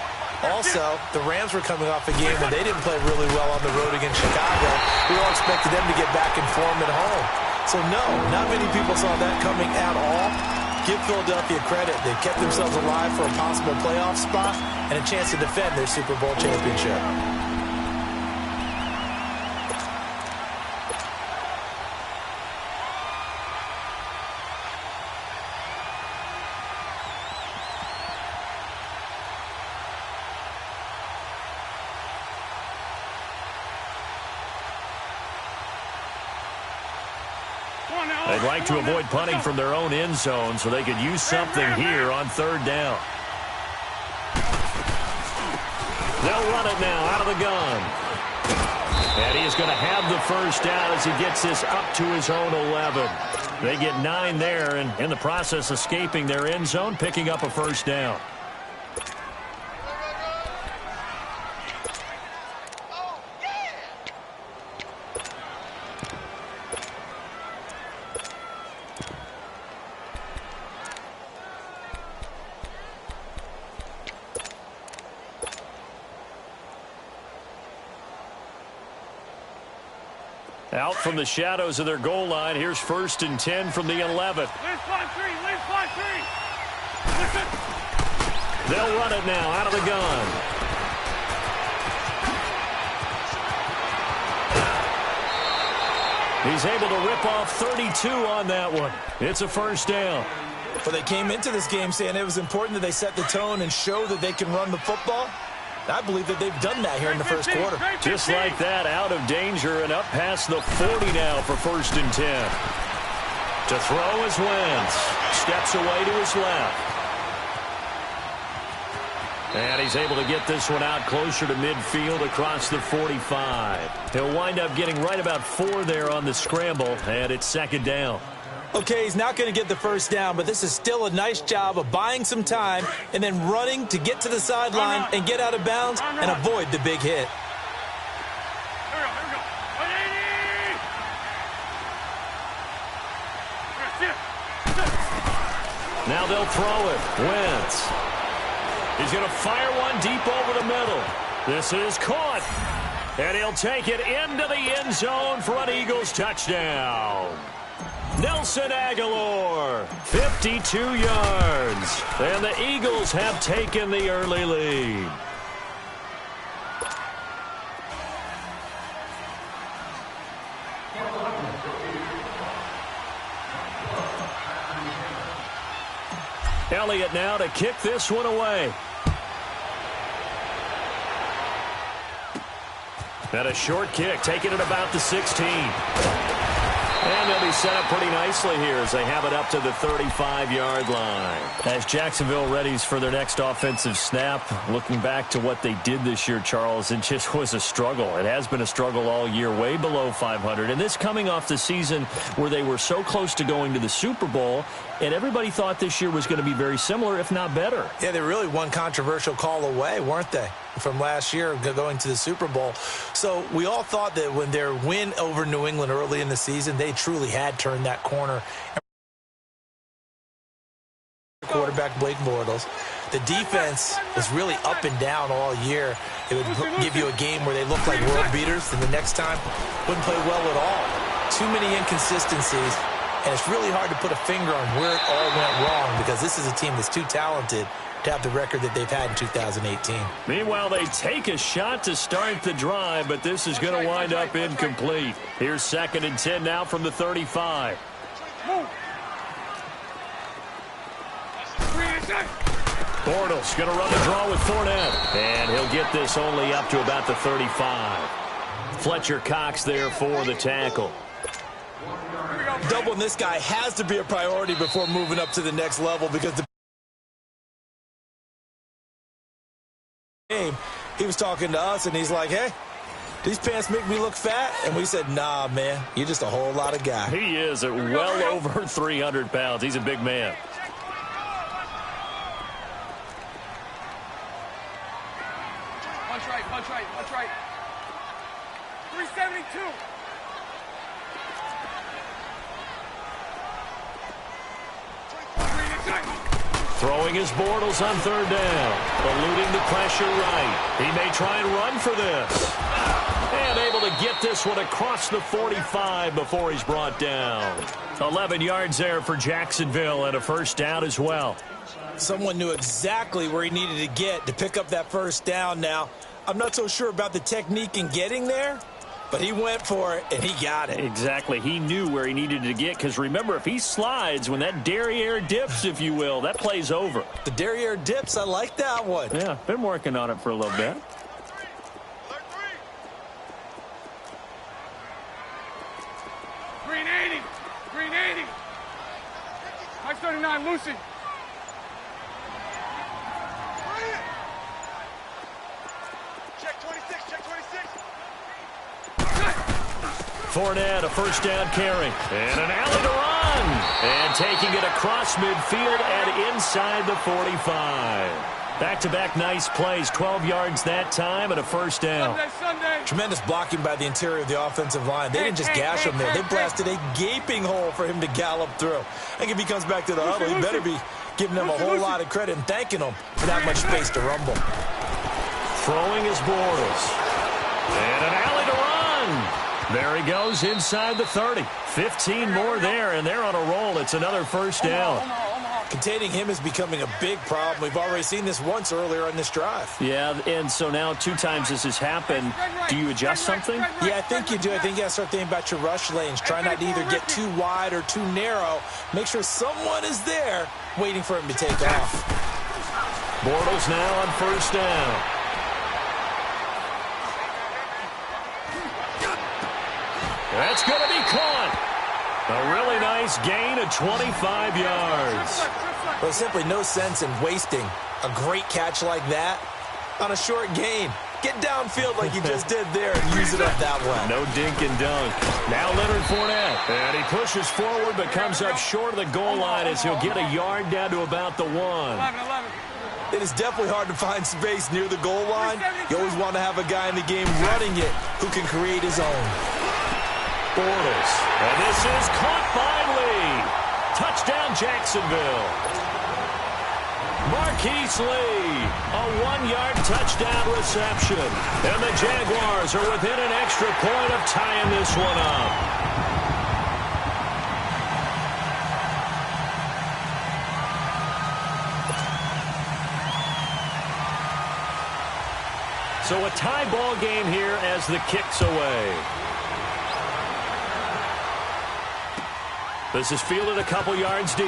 Also, the Rams were coming off a game where they didn't play really well on the road against Chicago. We all expected them to get back in form at home. So, no, not many people saw that coming at all. Give Philadelphia credit. They kept themselves alive for a possible playoff spot and a chance to defend their Super Bowl championship. They'd like to avoid punting from their own end zone so they could use something here on 3rd down. They'll run it now out of the gun. And he is going to have the first down as he gets this up to his own 11. They get 9 there, and in the process escaping their end zone, picking up a first down. Out from the shadows of their goal line. Here's 1st and 10 from the 11. They'll run it now out of the gun. He's able to rip off 32 on that one. It's a first down. Well, they came into this game saying it was important that they set the tone and show that they can run the football. I believe that they've done that here in the first quarter. Just like that, out of danger and up past the 40 now for 1st and 10. To throw is Wentz. Steps away to his left. And he's able to get this one out closer to midfield across the 45. He'll wind up getting right about 4 there on the scramble, and it's 2nd down. Okay, he's not going to get the first down, but this is still a nice job of buying some time and then running to get to the sideline and get out of bounds and avoid the big hit. Now they'll throw it. Wentz. He's going to fire one deep over the middle. This is caught. And he'll take it into the end zone for an Eagles touchdown. Nelson Aguilar, 52 yards. And the Eagles have taken the early lead. Elliott now to kick this one away. And a short kick, taking it about the 16. And they'll be set up pretty nicely here as they have it up to the 35-yard line. As Jacksonville readies for their next offensive snap, looking back to what they did this year, Charles, it just was a struggle. It has been a struggle all year, way below 500. And this coming off the season where they were so close to going to the Super Bowl, and everybody thought this year was going to be very similar, if not better. Yeah, they really one controversial call away, weren't they, from last year going to the Super Bowl. So we all thought that when their win over New England early in the season, they truly had turned that corner. quarterback Blake Bortles. The defense was really up and down all year. It would give you a game where they looked like world beaters, and the next time wouldn't play well at all. Too many inconsistencies, and it's really hard to put a finger on where it all went wrong because this is a team that's too talented to have the record that they've had in 2018. Meanwhile, they take a shot to start the drive, but this is going to wind up incomplete. Here's 2nd and 10 now from the 35. Bortles going to run the draw with Fournette, and he'll get this only up to about the 35. Fletcher Cox there for the tackle. Doubling this guy has to be a priority before moving up to the next level because the game, he was talking to us, and he's like, hey, these pants make me look fat? And we said, nah, man, you're just a whole lot of guy. He is at well over 300 pounds. He's a big man. Punch right. 372. Throwing his Bortles on 3rd down. Eluding the pressure right. He may try and run for this. And able to get this one across the 45 before he's brought down. 11 yards there for Jacksonville and a 1st down as well. Someone knew exactly where he needed to get to pick up that 1st down. Now, I'm not so sure about the technique in getting there, but he went for it, and he got it. Exactly. He knew where he needed to get, because remember, if he slides, when that derriere dips, if you will, that play's over. The derriere dips, I like that one. Yeah, been working on it for a little bit. Green 80. High 39, Lucy. Check 26. Fournette, a 1st down carry. And an alley to run. And taking it across midfield and inside the 45. Back-to-back nice plays. 12 yards that time and a 1st down. Sunday. Tremendous blocking by the interior of the offensive line. They didn't just gash him there. They blasted a gaping hole for him to gallop through. I think if he comes back to the huddle, he better be giving them a whole lot of credit and thanking them for that much space to rumble. Throwing his Bortles. And an alley to run. There he goes inside the 30. 15 more there, and they're on a roll. It's another 1st down. Containing him is becoming a big problem. We've already seen this once earlier on this drive. Yeah, and so now 2 times this has happened. Do you adjust something? Yeah, I think you do. I think you got to start thinking about your rush lanes. Try not to either get too wide or too narrow. Make sure someone is there waiting for him to take off. Bortles now on 1st down. That's going to be caught. A really nice gain of 25 yards. There's simply no sense in wasting a great catch like that on a short gain. Get downfield like you just did there and use it up that way. No dink and dunk. Now Leonard Fournette. And he pushes forward but comes up short of the goal line as he'll get a yard down to about the 1. 11. It is definitely hard to find space near the goal line. You always want to have a guy in the game running it who can create his own. Bortles. And this is caught by Lee. Touchdown, Jacksonville. Marquise Lee, a 1-yard touchdown reception. And the Jaguars are within an extra point of tying this one up. So a tie ball game here as the kick's away. This is fielded a couple yards deep.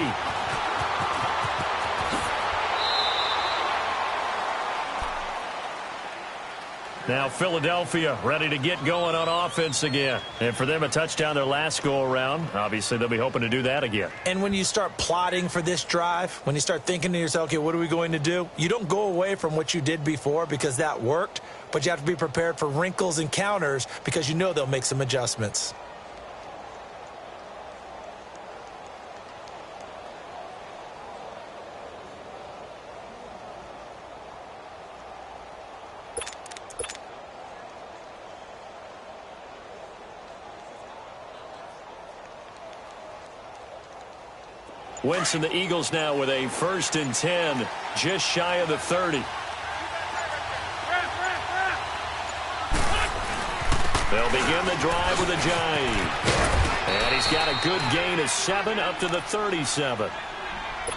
Now Philadelphia ready to get going on offense again. And for them, a touchdown their last go-around. Obviously, they'll be hoping to do that again. And when you start plotting for this drive, when you start thinking to yourself, okay, what are we going to do? You don't go away from what you did before because that worked, but you have to be prepared for wrinkles and counters because you know they'll make some adjustments. Wentz and the Eagles now with a 1st and 10, just shy of the 30. They'll begin the drive with a jive. And he's got a good gain of 7 up to the 37.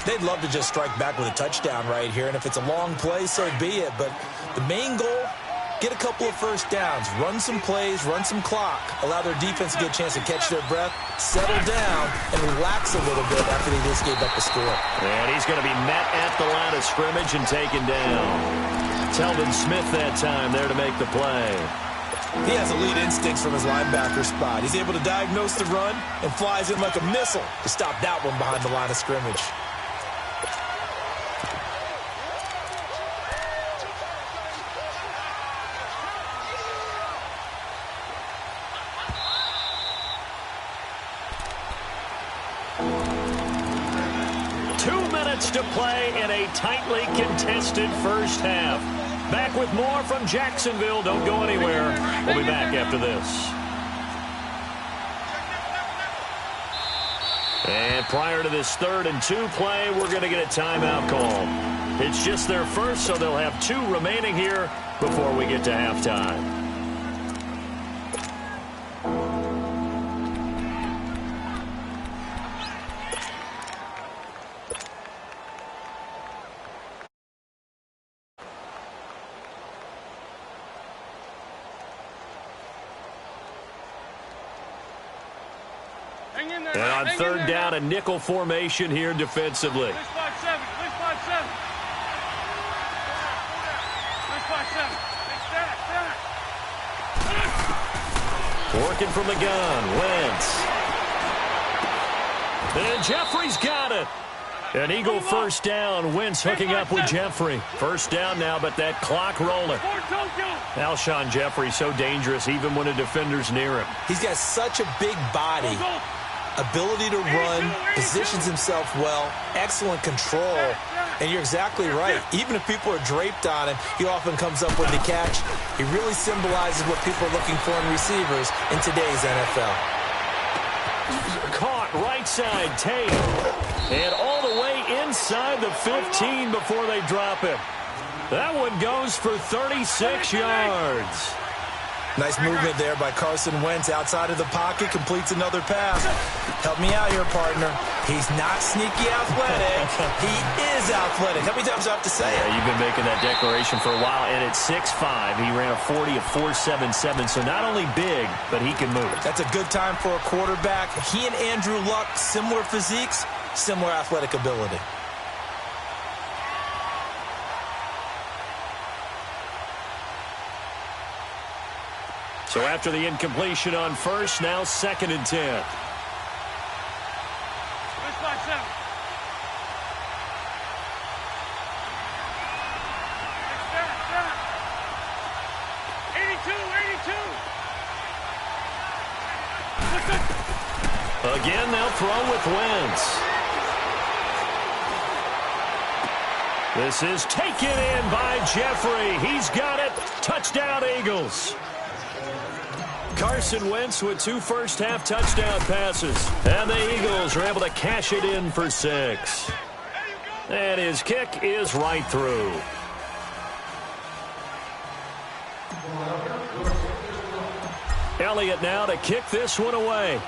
They'd love to just strike back with a touchdown right here, and if it's a long play, so be it. But the main goal, get a couple of first downs, run some plays, run some clock, allow their defense to get a chance to catch their breath, settle down, and relax a little bit after they just gave up the score. And he's going to be met at the line of scrimmage and taken down. Telvin Smith that time there to make the play. He has elite instincts from his linebacker spot. He's able to diagnose the run and flies in like a missile to stop that one behind the line of scrimmage. To play in a tightly contested first half. Back with more from Jacksonville. Don't go anywhere. We'll be back after this. And prior to this 3rd and 2 play, we're going to get a timeout call. It's just their first, so they'll have 2 remaining here before we get to halftime. And on 3rd down, a nickel formation here defensively. Working from the gun, Wentz. And Jeffrey's got it. An Eagle first down. Wentz hooking up with Jeffrey. First down now, but that clock rolling. Alshon Jeffrey so dangerous even when a defender's near him. He's got such a big body. Ability to run, positions himself well, excellent control, and you're exactly right. Even if people are draped on him, he often comes up with the catch. He really symbolizes what people are looking for in receivers in today's NFL. Caught right side, Tate, and all the way inside the 15 before they drop him. That one goes for 36 yards. Nice movement there by Carson Wentz outside of the pocket, completes another pass. Help me out here, partner. He's not sneaky athletic. He is athletic. How many times do I have to say it? Yeah, you've been making that declaration for a while, and at 6'5", he ran a 40 of 4.77, so not only big, but he can move. That's a good time for a quarterback. He and Andrew Luck, similar physiques, similar athletic ability. So after the incompletion on first, now 2nd and 10. Again, they'll throw with Wentz. This is taken in by Jeffrey. He's got it. Touchdown, Eagles. Carson Wentz with 2 first-half touchdown passes. And the Eagles are able to cash it in for 6. And his kick is right through. Elliott now to kick this one away.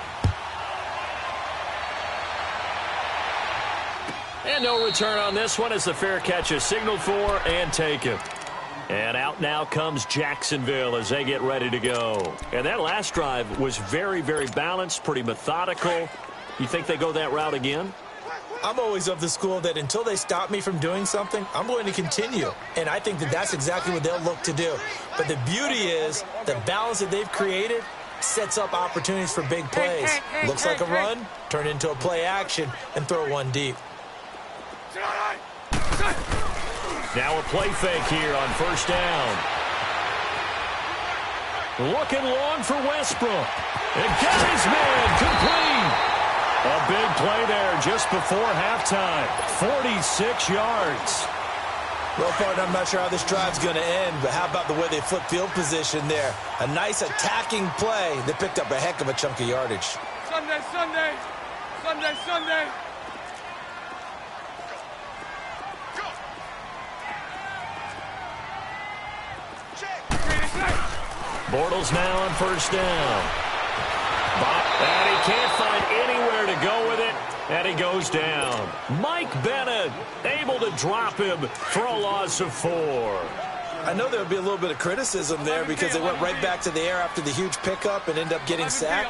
And no return on this one as the fair catch is signaled for and taken. And out now comes Jacksonville as they get ready to go. And that last drive was very, very balanced, pretty methodical. You think they go that route again? I'm always of the school that until they stop me from doing something, I'm going to continue. And I think that that's exactly what they'll look to do. But the beauty is the balance that they've created sets up opportunities for big plays. Looks like a run, turn into a play action, and throw one deep. Now a play fake here on first down. Looking long for Westbrook. And got his man complete. A big play there just before halftime. 46 yards. Well, partner, I'm not sure how this drive's going to end, but how about the way they flip field position there? A nice attacking play that picked up a heck of a chunk of yardage. Sunday. Bortles now on first down. And he can't find anywhere to go with it, and he goes down. Mike Bennett able to drop him for a loss of 4. I know there would be a little bit of criticism there because they went right back to the air after the huge pickup and end up getting sacked.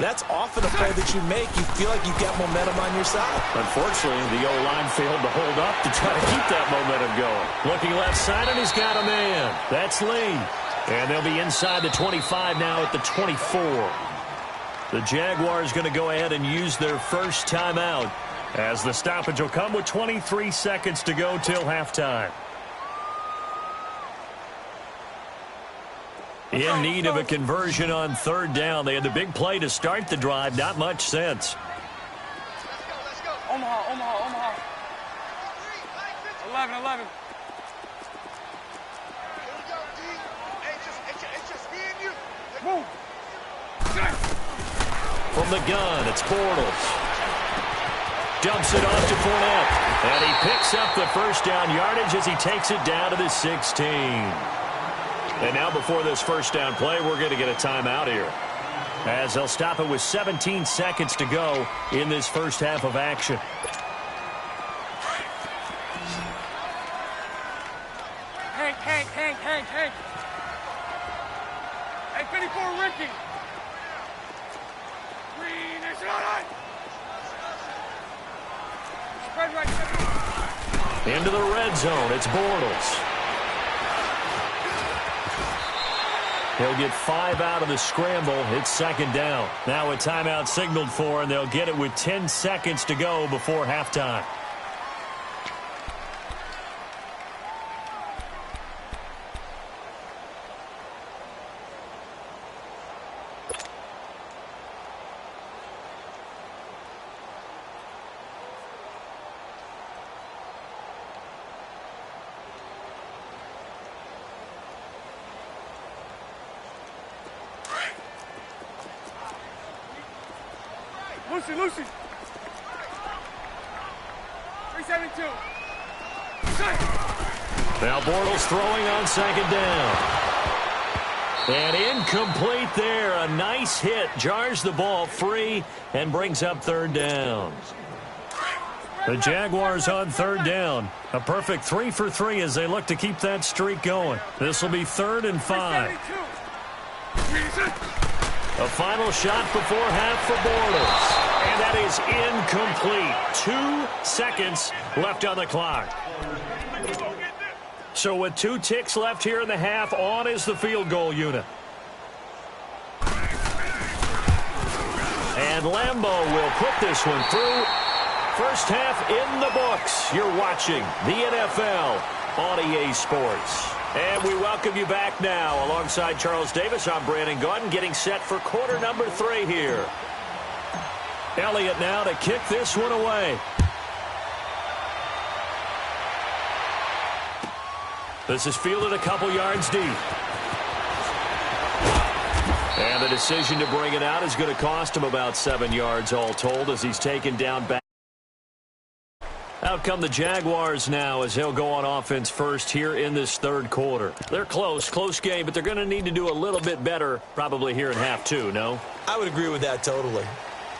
That's often a play that you make. You feel like you've got momentum on your side. Unfortunately, the O-line failed to hold up to try to keep that momentum going. Looking left side, and he's got a man. That's Lee. And they'll be inside the 25 now at the 24. The Jaguars going to go ahead and use their first timeout as the stoppage will come with 23 seconds to go till halftime. In need of a conversion on third down. They had the big play to start the drive. Not much sense. Omaha. 11. Move. From the gun, it's Bortles. Dumps it off to Fournette. And he picks up the first down yardage as he takes it down to the 16. And now before this first down play, we're going to get a timeout here, as they'll stop it with 17 seconds to go in this first half of action. Hank. Hey, 54, Ricky. Green, it's on. Spread right. Into the red zone, it's Bortles. He'll get 5 out of the scramble. It's second down. Now a timeout signaled for, and they'll get it with 10 seconds to go before halftime. Lucy. 372. Now Bortles throwing on second down. And incomplete there. A nice hit. Jars the ball free and brings up third down. The Jaguars on third down. A perfect 3 for 3 as they look to keep that streak going. This will be 3rd and 5. A final shot before half for Bortles. And that is incomplete. 2 seconds left on the clock. So with 2 ticks left here in the half, on is the field goal unit. And Lambeau will put this one through. First half in the books. You're watching the NFL on EA Sports. And we welcome you back now. Alongside Charles Davis, I'm Brandon Gaudin, getting set for quarter number 3 here. Elliott now to kick this one away. This is fielded a couple yards deep. And the decision to bring it out is going to cost him about 7 yards all told as he's taken down back. Out come the Jaguars now as he'll go on offense first here in this third quarter. They're close game, but they're going to need to do a little bit better probably here in half 2, no? I would agree with that totally.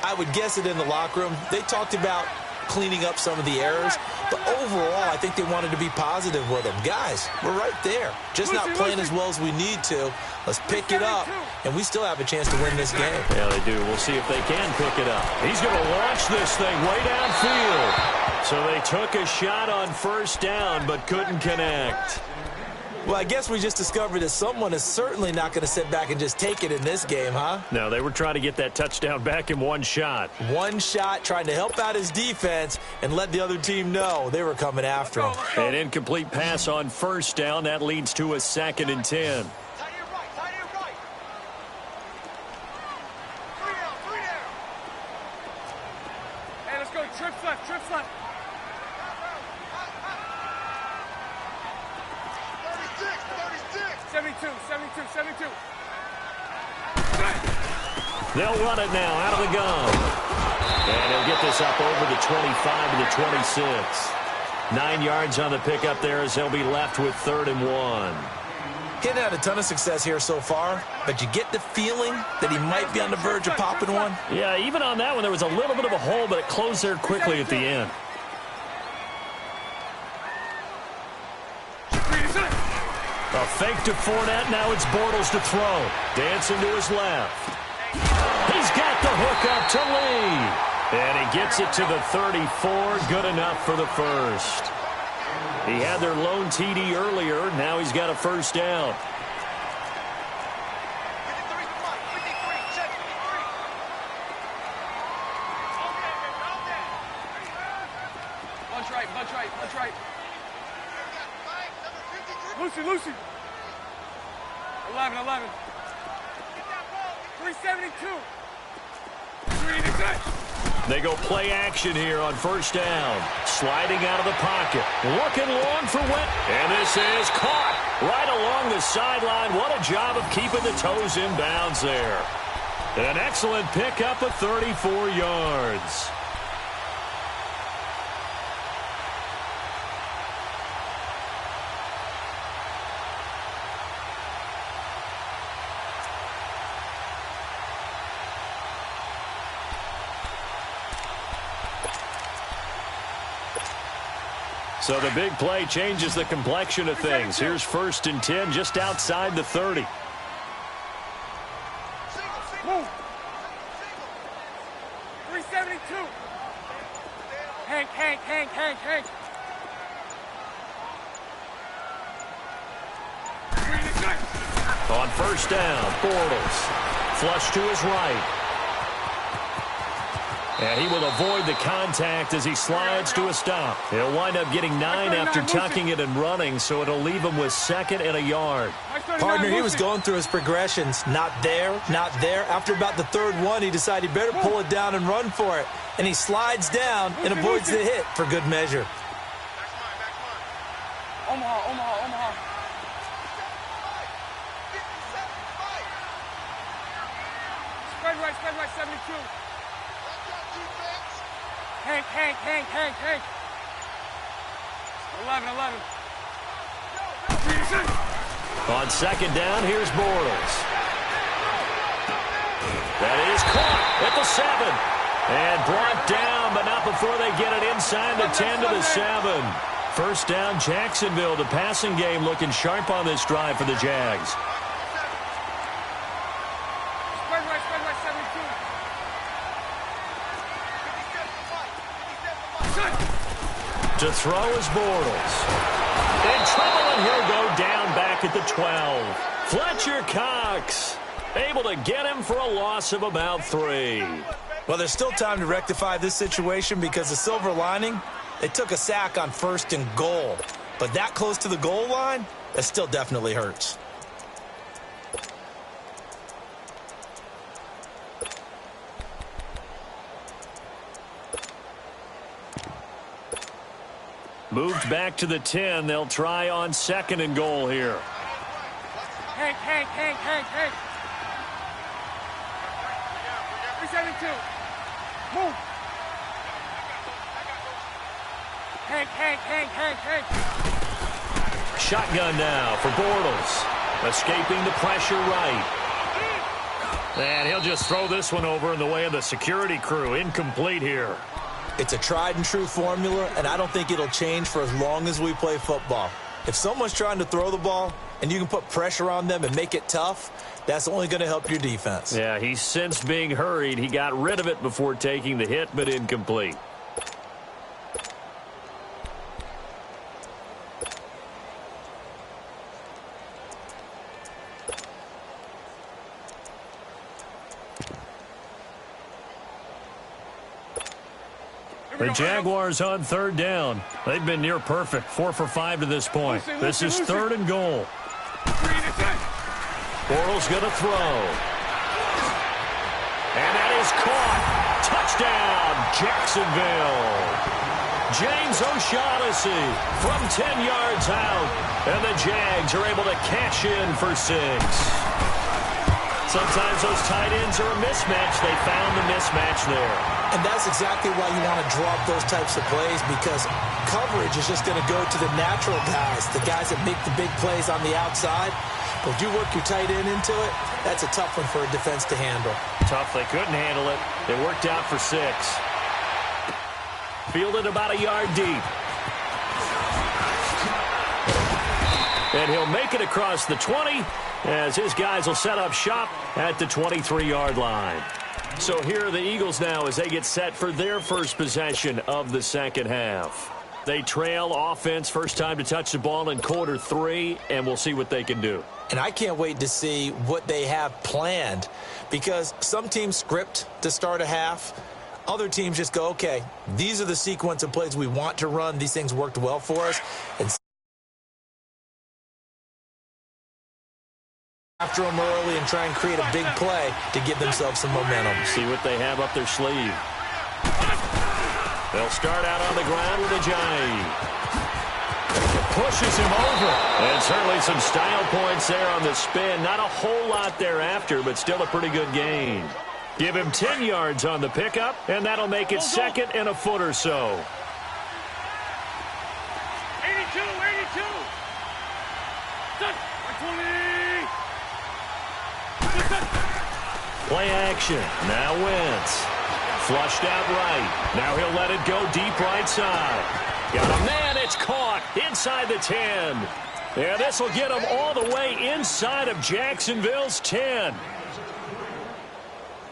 I would guess it in the locker room. They talked about cleaning up some of the errors, but overall, I think they wanted to be positive with them. Guys, we're right there. Just not playing as well as we need to. Let's pick it up, and we still have a chance to win this game. Yeah, they do. We'll see if they can pick it up. He's going to launch this thing way downfield. So they took a shot on first down, but couldn't connect. Well, I guess we just discovered that someone is certainly not going to sit back and just take it in this game, huh? No, they were trying to get that touchdown back in one shot. One shot, trying to help out his defense and let the other team know they were coming after him. An incomplete pass on first down. That leads to a 2nd and 10. Hey, let's go. Trips left. 72. They'll run it now out of the gun. And he'll get this up over the 25 to the 26. 9 yards on the pickup there as they'll be left with 3rd and 1. He hadn't had a ton of success here so far, but you get the feeling that he might be on the verge of popping one. Yeah, even on that one, there was a little bit of a hole, but it closed there quickly at the end. A fake to Fournette. Now it's Bortles to throw. Dancing to his left. He's got the hook up to Lee. And he gets it to the 34. Good enough for the first. He had their lone TD earlier. Now he's got a first down. Bunch right. Lucy. 11. 372. They go play action here on first down. Sliding out of the pocket. Looking long for Went. And this is caught right along the sideline. What a job of keeping the toes in bounds there. An excellent pickup of 34 yards. So the big play changes the complexion of things. Here's 1st and 10 just outside the 30. Move. 372. Hank. On first down, Bortles. Flush to his right. And he will avoid the contact as he slides to a stop. He'll wind up getting 9 after tucking it and running, so it'll leave him with 2nd and a yard. Partner, he was going through his progressions. Not there. After about the 3rd one, he decided he better pull it down and run for it. And he slides down and avoids the hit for good measure. Omaha. Spread right, 72. Hank. 11. On 2nd down, here's Bortles. That is caught at the 7. And brought down, but not before they get it inside the 10 to the 7. First down, Jacksonville. The passing game looking sharp on this drive for the Jags. Spread right, 72. To throw is Bortles. In trouble, and he'll go down back at the 12. Fletcher Cox able to get him for a loss of about 3. Well, there's still time to rectify this situation because the silver lining, they took a sack on 1st and goal. But that close to the goal line, that still definitely hurts. Moved back to the 10. They'll try on 2nd and goal here. Hank. 372. Move. Hank. Shotgun now for Bortles. Escaping the pressure right. And he'll just throw this one over in the way of the security crew. Incomplete here. It's a tried-and-true formula, and I don't think it'll change for as long as we play football. If someone's trying to throw the ball and you can put pressure on them and make it tough, that's only going to help your defense. Yeah, he sensed being hurried. He got rid of it before taking the hit, but incomplete. The Jaguars on 3rd down. They've been near perfect, 4 for 5 to this point. This is 3rd and goal. Bortles going to throw. And that is caught. Touchdown, Jacksonville. James O'Shaughnessy from 10 yards out. And the Jags are able to cash in for 6. Sometimes those tight ends are a mismatch. They found the mismatch there. And that's exactly why you want to draw up those types of plays, because coverage is just going to go to the natural guys, the guys that make the big plays on the outside. But you work your tight end into it, that's a tough one for a defense to handle. Tough. They couldn't handle it. It worked out for 6. Fielded about a yard deep. And he'll make it across the 20 as his guys will set up shop at the 23-yard line. So here are the Eagles now as they get set for their first possession of the second half. They trail offense, first time to touch the ball in quarter 3, and we'll see what they can do. And I can't wait to see what they have planned, because some teams script to start a half. Other teams just go, okay, these are the sequence of plays we want to run. These things worked well for us. And after them early and try and create a big play to give themselves some momentum. See what they have up their sleeve. They'll start out on the ground with a Ajayi. Pushes him over. And certainly some style points there on the spin. Not a whole lot thereafter, but still a pretty good gain. Give him 10 yards on the pickup, and that'll make it second and a foot or so. 82, 82. Touch. 20. Play action. Now Wentz. Flushed out right. Now he'll let it go deep right side. Got a man. It's caught inside the 10. Yeah, this will get him all the way inside of Jacksonville's 10.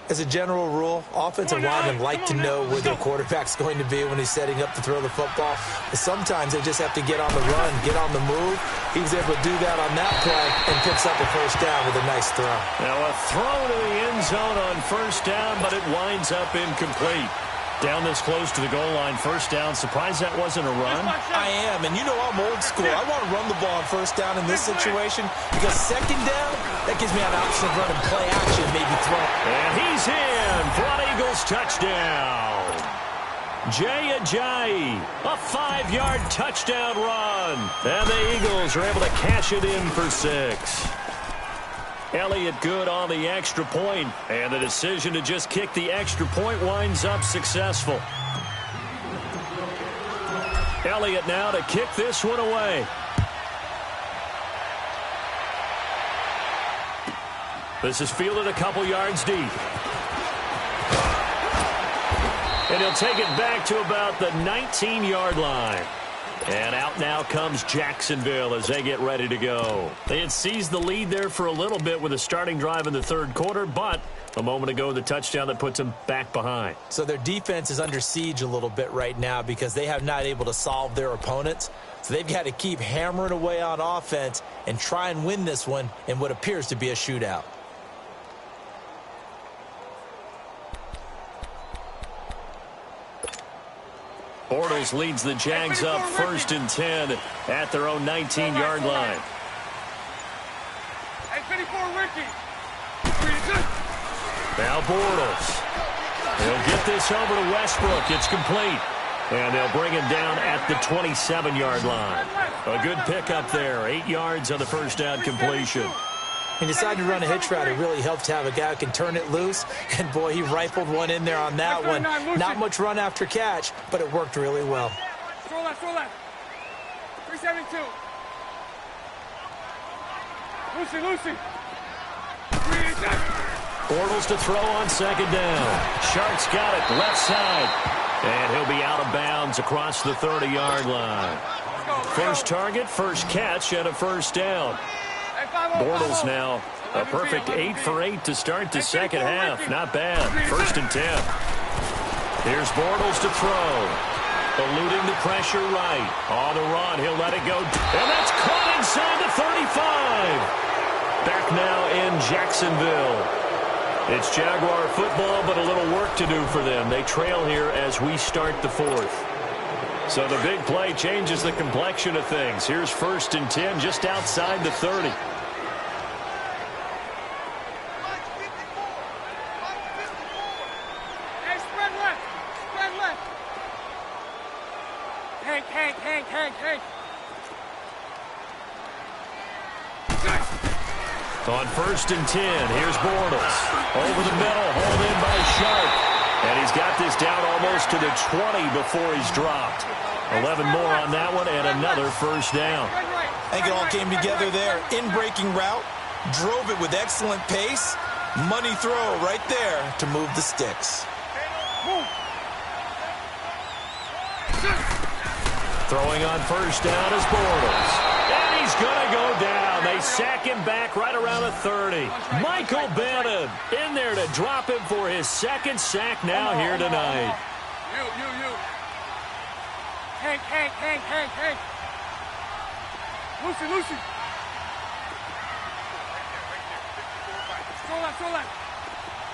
As a general rule, offensive linemen like to know where their quarterback's going to be when he's setting up to throw the football. But sometimes they just have to get on the run, get on the move. He was able to do that on that play and picks up a first down with a nice throw. Now a throw to the end zone on first down, but it winds up incomplete. Down this close to the goal line, first down. Surprised that wasn't a run? I am, and you know I'm old school. I want to run the ball on first down in this situation because second down, that gives me an option of running play action, maybe throw. And he's in for an Eagles touchdown. Jay Ajayi, a 5-yard touchdown run. And the Eagles are able to cash it in for 6. Elliott good on the extra point, and the decision to just kick the extra point winds up successful. Elliott now to kick this one away. This is fielded a couple yards deep. And he'll take it back to about the 19-yard line. And out now comes Jacksonville as they get ready to go. They had seized the lead there for a little bit with a starting drive in the third quarter, but a moment ago the touchdown that puts them back behind. So their defense is under siege a little bit right now because they have not able to solve their opponents. So they've got to keep hammering away on offense and try and win this one in what appears to be a shootout. Bortles leads the Jags up 1st and 10 at their own 19-yard line. Hey, 54, Ricky. Now Bortles. He'll get this over to Westbrook. It's complete. And they'll bring him down at the 27-yard line. A good pickup there. 8 yards on the first down completion. He decided to run a hitch route. It really helped to have a guy who can turn it loose. And, boy, he rifled one in there on that one. Not much run after catch, but it worked really well. Throw left, throw left. 372. Lucy. Bortles to throw on second down. Sharks got it left side. And he'll be out of bounds across the 30-yard line. First target, first catch, and a first down. Bortles now a perfect 8 for 8 to start the second half. Not bad. 1st and 10. Here's Bortles to throw. Eluding the pressure right. On the run, he'll let it go. And that's caught inside the 35. Back now in Jacksonville. It's Jaguar football, but a little work to do for them. They trail here as we start the 4th. So the big play changes the complexion of things. Here's 1st and 10 just outside the 30. Hank. On 1st and 10, here's Bortles. Over the middle, hauled in by Sharp. And he's got this down almost to the 20 before he's dropped. 11 more on that one and another first down. I think it all came together there. In-breaking route, drove it with excellent pace. Money throw right there to move the sticks. Throwing on first down is Bortles. And he's going to go down. They sack him back right around the 30. Michael Bennett in there to drop him for his second sack now here tonight. You. Hank. Lucy. Throw that.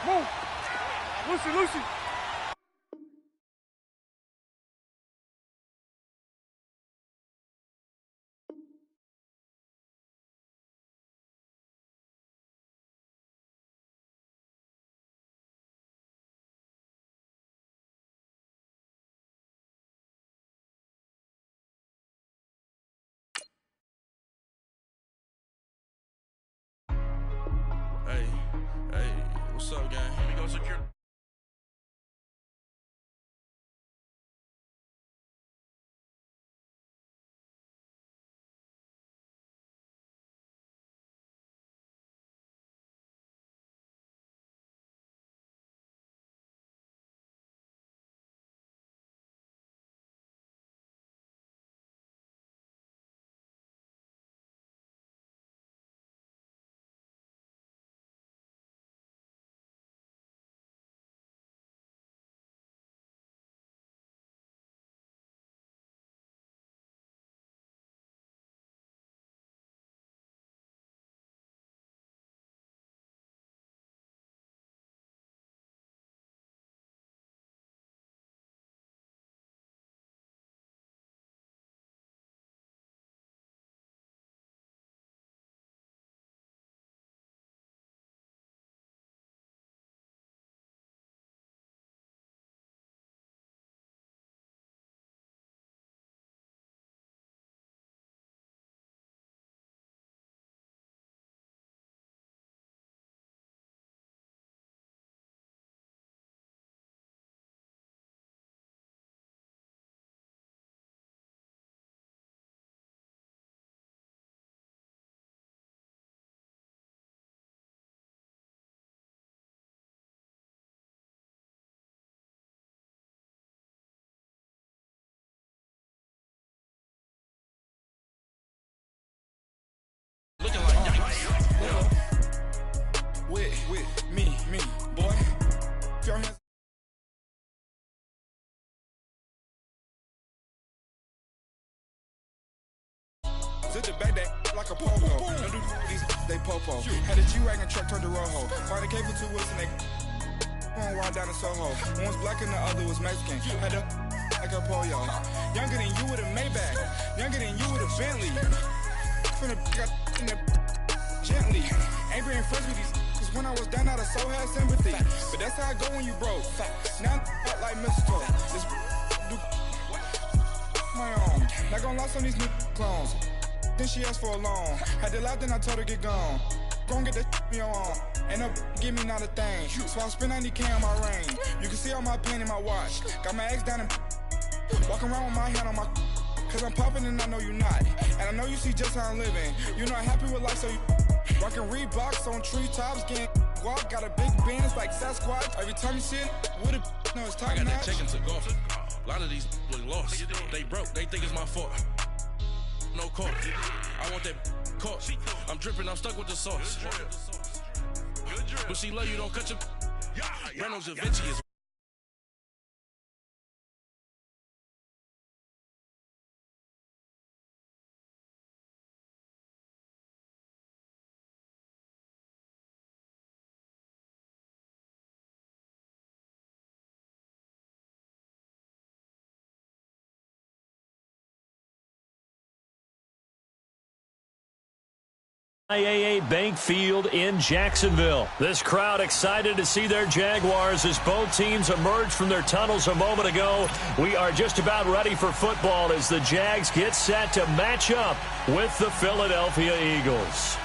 Move. Lucy. Hey, what's up, gang? Let me go secure. With me, boy. Your hands. Zip the back that like a pogo. Don't do these, they popo. Had a G-Wagon truck turned to Rojo. Find a cable to us and they going wild down in Soho. One was black and the other was Mexican. Had a like a pollo. Younger than you with a Maybach. Younger than you with a Bentley. From the got in the gently. Angry and friends with these. Cause when I was down, I so had sympathy. But that's how I go when you broke. Now I'm like mistletoe. This do my own. Not gonna lie on these new clones. Then she asked for a loan. Had to laugh, then I told her get gone. Gon' get that me on. Ain't no give me not a thing. So I spend 90K on my ring. You can see all my pain in my watch. Got my ex down and walking around with my hand on my. Cause I'm popping and I know you not. And I know you see just how I'm living. You're not happy with life, so you rockin' Reeboks on treetops, getting walk. Got a big Benz like Sasquatch. Every time you see it, with a no, it's top I got notch. that check into golf. A lot of these look lost. They broke. They think it's my fault. No court. I want that court. I'm dripping. I'm stuck with the sauce. But she love you. Don't cut your. Reynolds and Vinci is. IAA Bank Field in Jacksonville. This crowd excited to see their Jaguars as both teams emerged from their tunnels a moment ago. We are just about ready for football as the Jags get set to match up with the Philadelphia Eagles.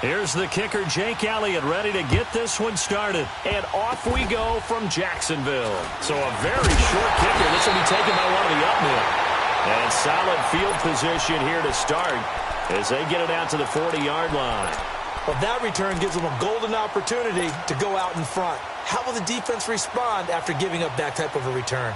Here's the kicker, Jake Elliott, ready to get this one started. And off we go from Jacksonville. So a very short kicker. This will be taken by one of the up men. And solid field position here to start as they get it out to the 40-yard line. Well, that return gives them a golden opportunity to go out in front. How will the defense respond after giving up that type of a return?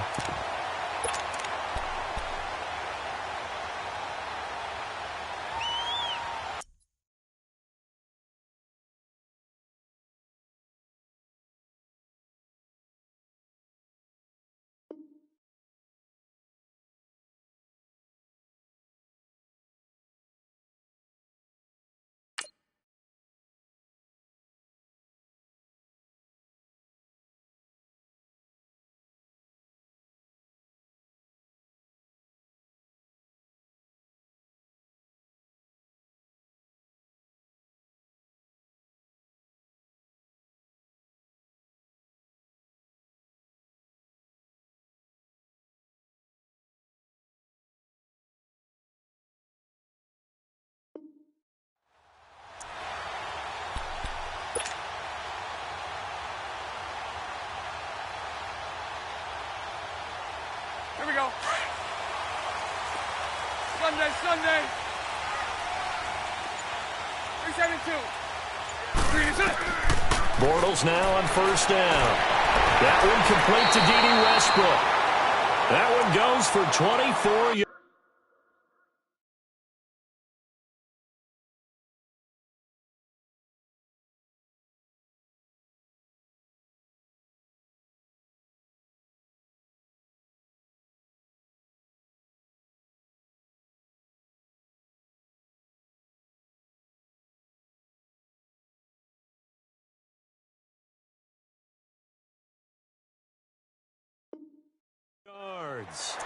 Here we go. Sunday. 372. Bortles now on first down. That one complete to D.D. Westbrook. That one goes for 24 yards.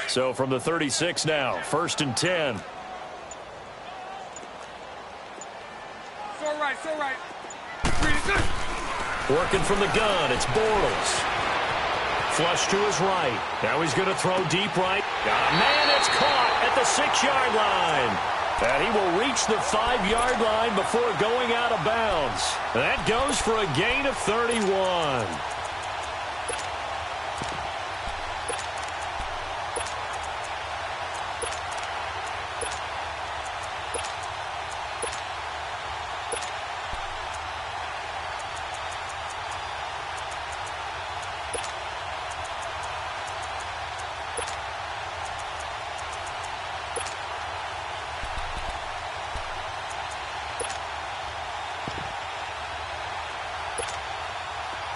So from the 36 now, 1st and 10. So right. Working from the gun, it's Bortles. Flush to his right. Now he's going to throw deep right. Man, it's caught at the 6-yard line. And he will reach the 5-yard line before going out of bounds. That goes for a gain of 31.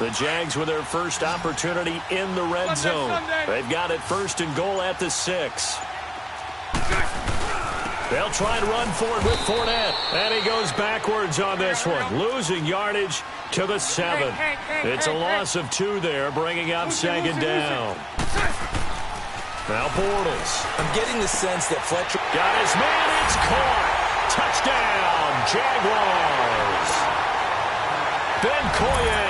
The Jags with their first opportunity in the red zone. They've got it 1st and goal at the 6. They'll try and run forward with Fournette. And he goes backwards on this one, losing yardage to the 7. It's a loss of 2 there, bringing up 2nd down. Now Bortles. I'm getting the sense that Fletcher got his man. It's caught. Touchdown, Jaguars. Ben Koyak.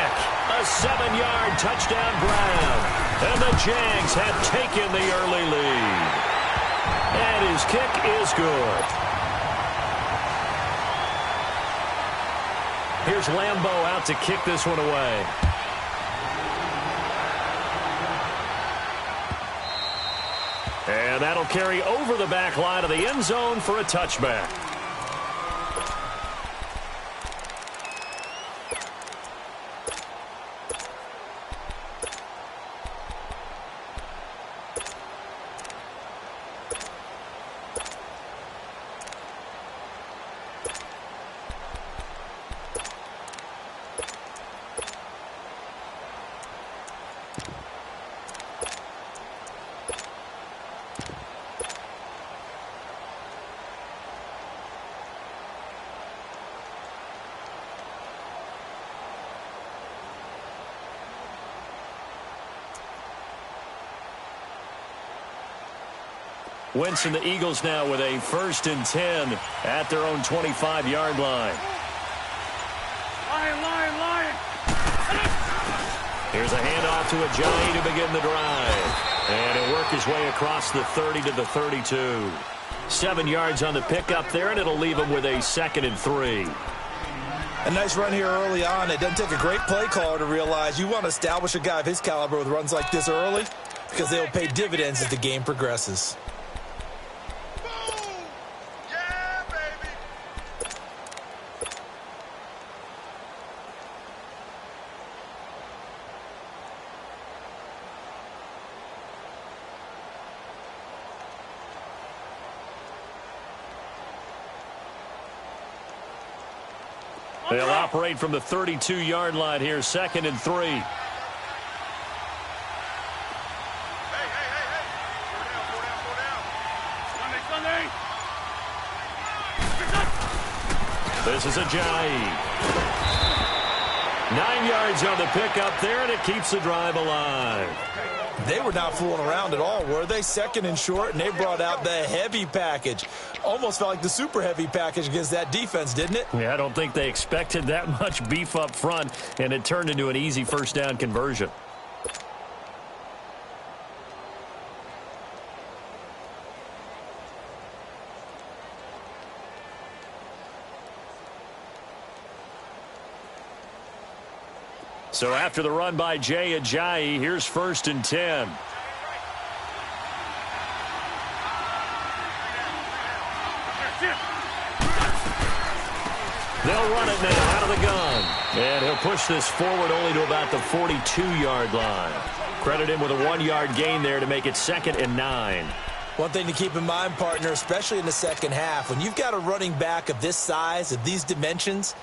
A 7-yard touchdown grab. And the Jags have taken the early lead. And his kick is good. Here's Lambeau out to kick this one away. And that'll carry over the back line of the end zone for a touchback. Wentz and the Eagles now with a 1st and 10 at their own 25-yard line. Lion. Here's a handoff to Ajayi to begin the drive. And he'll work his way across the 30 to the 32. 7 yards on the pickup there, and it'll leave him with a 2nd and 3. A nice run here early on. It doesn't take a great play caller to realize you want to establish a guy of his caliber with runs like this early because they'll pay dividends as the game progresses. They'll operate from the 32-yard line here, 2nd and 3. Hey. Sunday. This is Ajayi. 9 yards on the pickup there, and it keeps the drive alive. They were not fooling around at all, were they? 2nd and short, and they brought out the heavy package. Almost felt like the super heavy package against that defense, didn't it? Yeah, I don't think they expected that much beef up front, and it turned into an easy 1st down conversion. So after the run by Jay Ajayi, here's 1st and 10. They'll run it now out of the gun. And he'll push this forward only to about the 42-yard line. Credit him with a 1-yard gain there to make it 2nd and 9. One thing to keep in mind, partner, especially in the second half, when you've got a running back of this size, of these dimensions,